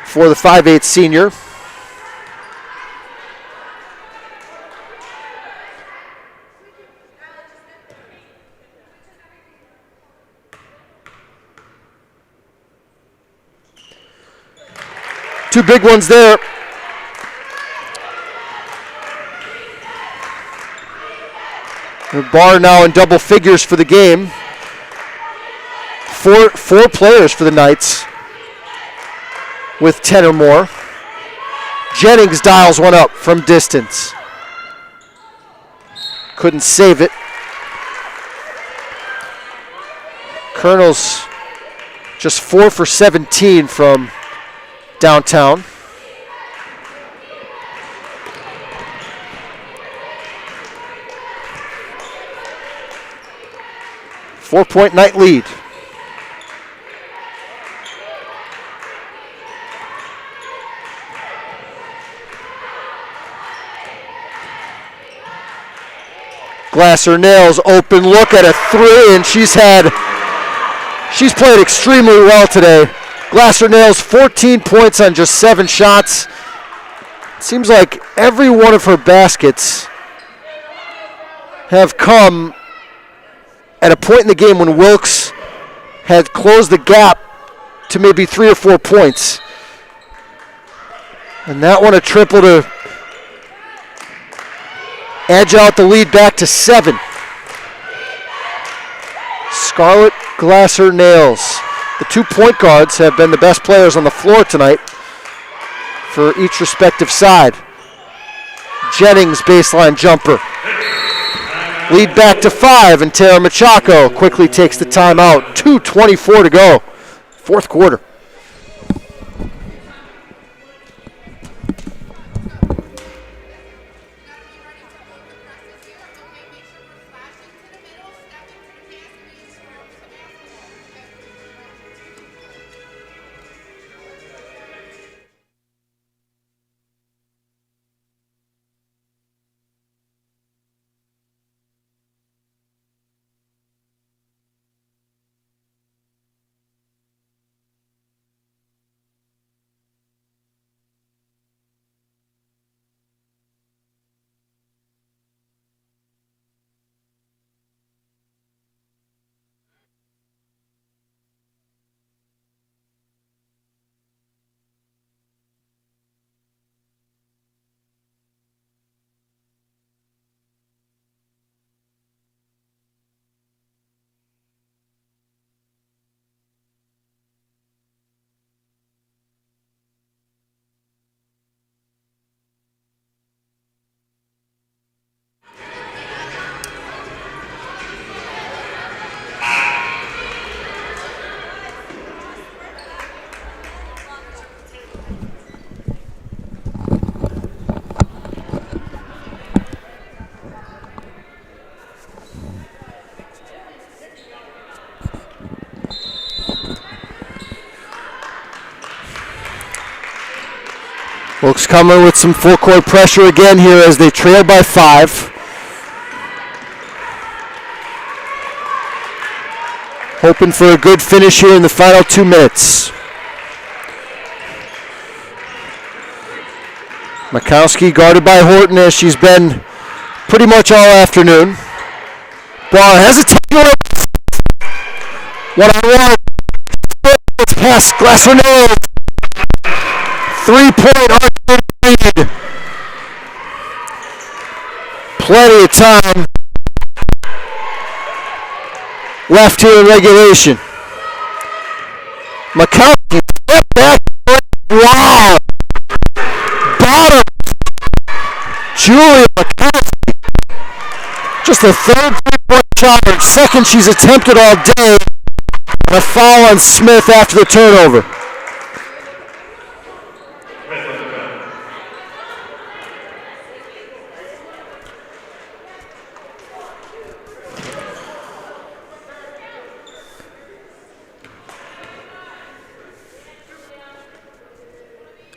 for the 5'8" senior. Two big ones there. Barr now in double figures for the game. Four players for the Knights with 10 or more. Jennings dials one up from distance. Couldn't save it. Colonels just 4 for 17 from downtown. Four-point Knight lead. Glasser nails open look at a 3, and she's played extremely well today. Glasser nails 14 points on just 7 shots. Seems like every one of her baskets have come at a point in the game when Wilkes had closed the gap to maybe 3 or 4 points. And that one a triple to edge out the lead back to 7. Scarlett, Glasser, Nails. The 2 point guards have been the best players on the floor tonight. for each respective side. Jennings baseline jumper. Lead back to 5, and Tara Machado quickly takes the timeout. 2:24 to go, fourth quarter. Wilkes coming with some full court pressure again here as they trail by 5. Hoping for a good finish here in the final 2 minutes. Mikowski guarded by Horton as she's been pretty much all afternoon. Ball hesitating. One-on-one. Pass, Glasser no. 3-point Arcadia lead. Plenty of time left here in regulation. McCowney, step back. Wow. Bottom. Julia McCowney. Just a third 3-point shot. Her second she's attempted all day. And a foul on Smith after the turnover.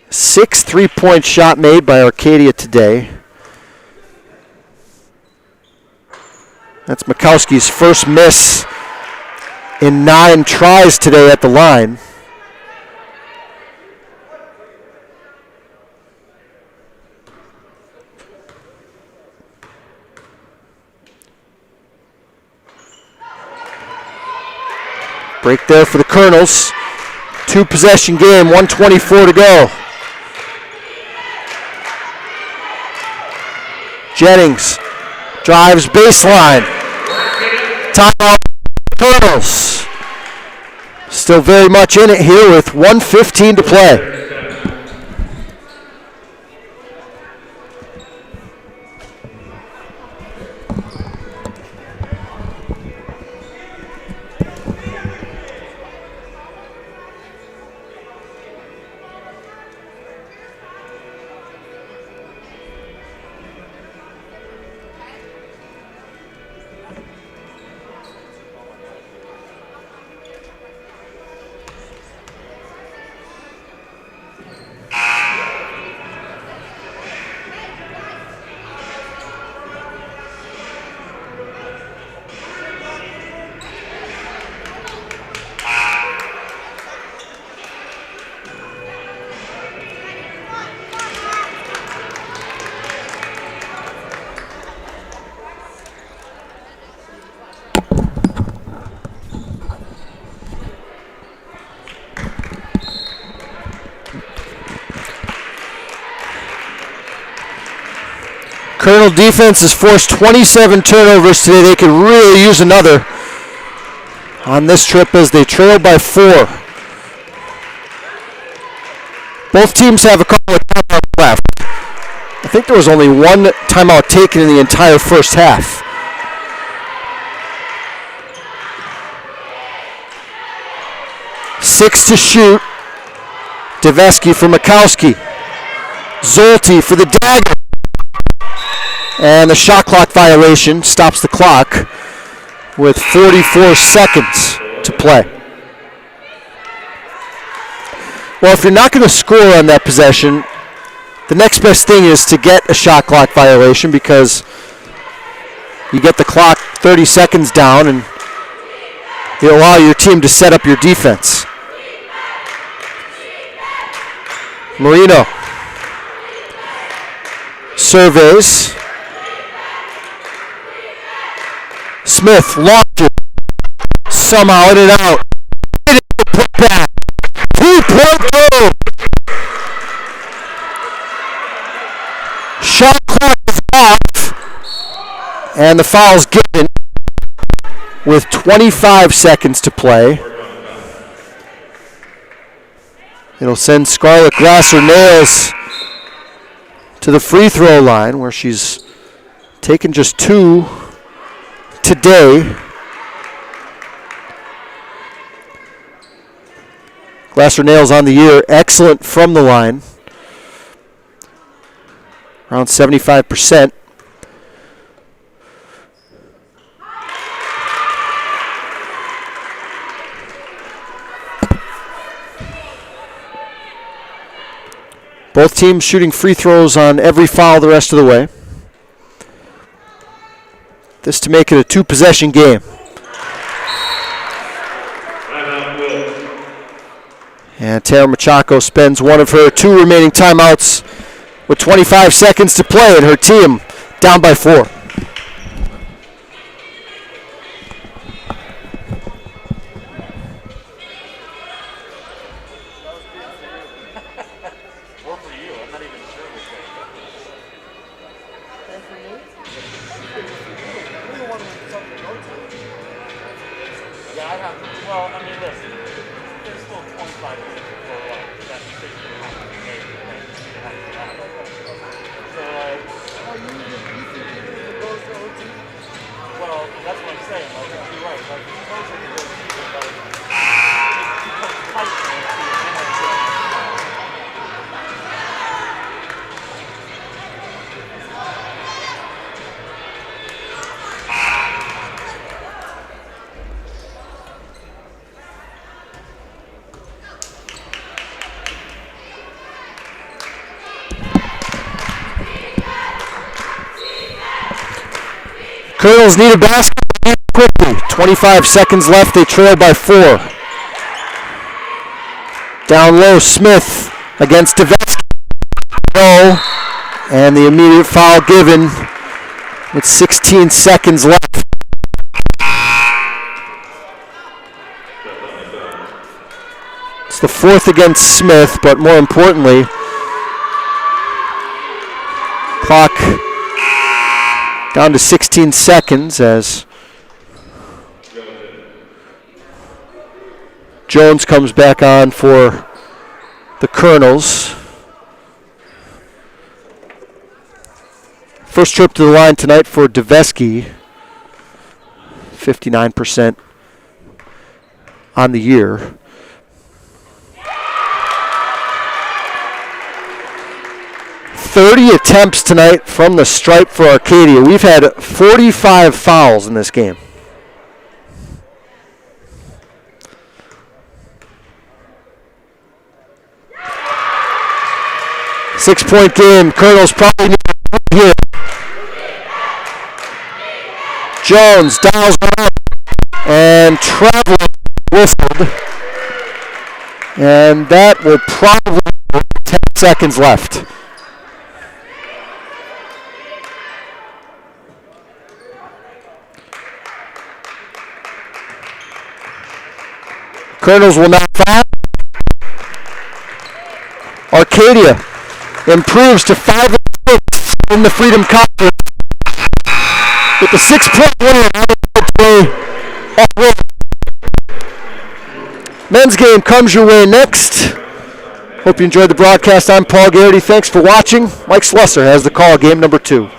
Sixth 3-point shot made by Arcadia today. That's Mikowski's first miss in 9 tries today at the line. Break there for the Colonels. 2-possession game, 1:24 to go. Jennings drives baseline. Timeout. Colonels. Still very much in it here with 1:15 to play. Colonel defense has forced 27 turnovers today. They could really use another on this trip as they trail by 4. Both teams have a couple of timeouts left. I think there was only one timeout taken in the entire first half. Six to shoot. Deveski for Mikowski. Zolti for the dagger. And the shot clock violation stops the clock with 44 seconds to play. Well, if you're not going to score on that possession, the next best thing is to get a shot clock violation because you get the clock 30 seconds down and you allow your team to set up your defense. Marino surveys. Smith launches. Somehow in and out. Put back. 3-point goal. Shot clock is off. And the foul's given with 25 seconds to play. It'll send Scarlett Glasser-Nails to the free throw line where she's taken just 2 today. Glasser-Nails on the year, excellent from the line. Around 75%. Both teams shooting free throws on every foul the rest of the way. This to make it a 2-possession game. And Tara Machako spends one of her 2 remaining timeouts with 25 seconds to play, and her team down by 4. Colonels need a basket quickly. 25 seconds left. They trail by 4. Down low, Smith against Deveski. No. And the immediate foul given with 16 seconds left. It's the 4th against Smith, but more importantly, clock down to 16 seconds as Jones comes back on for the Colonels. First trip to the line tonight for Deveski. 59% on the year. .30 attempts tonight from the stripe for Arcadia. We've had 45 fouls in this game. Six-point game. Colonels probably need to here. Jones dials up and traveling whistled. And that will probably be 10 seconds left. Colonels will not foul. Arcadia improves to 5-6 in the Freedom Conference with the 6-point win today. Men's game comes your way next. Hope you enjoyed the broadcast. I'm Paul Garrity. Thanks for watching. Mike Slusser has the call, game number 2.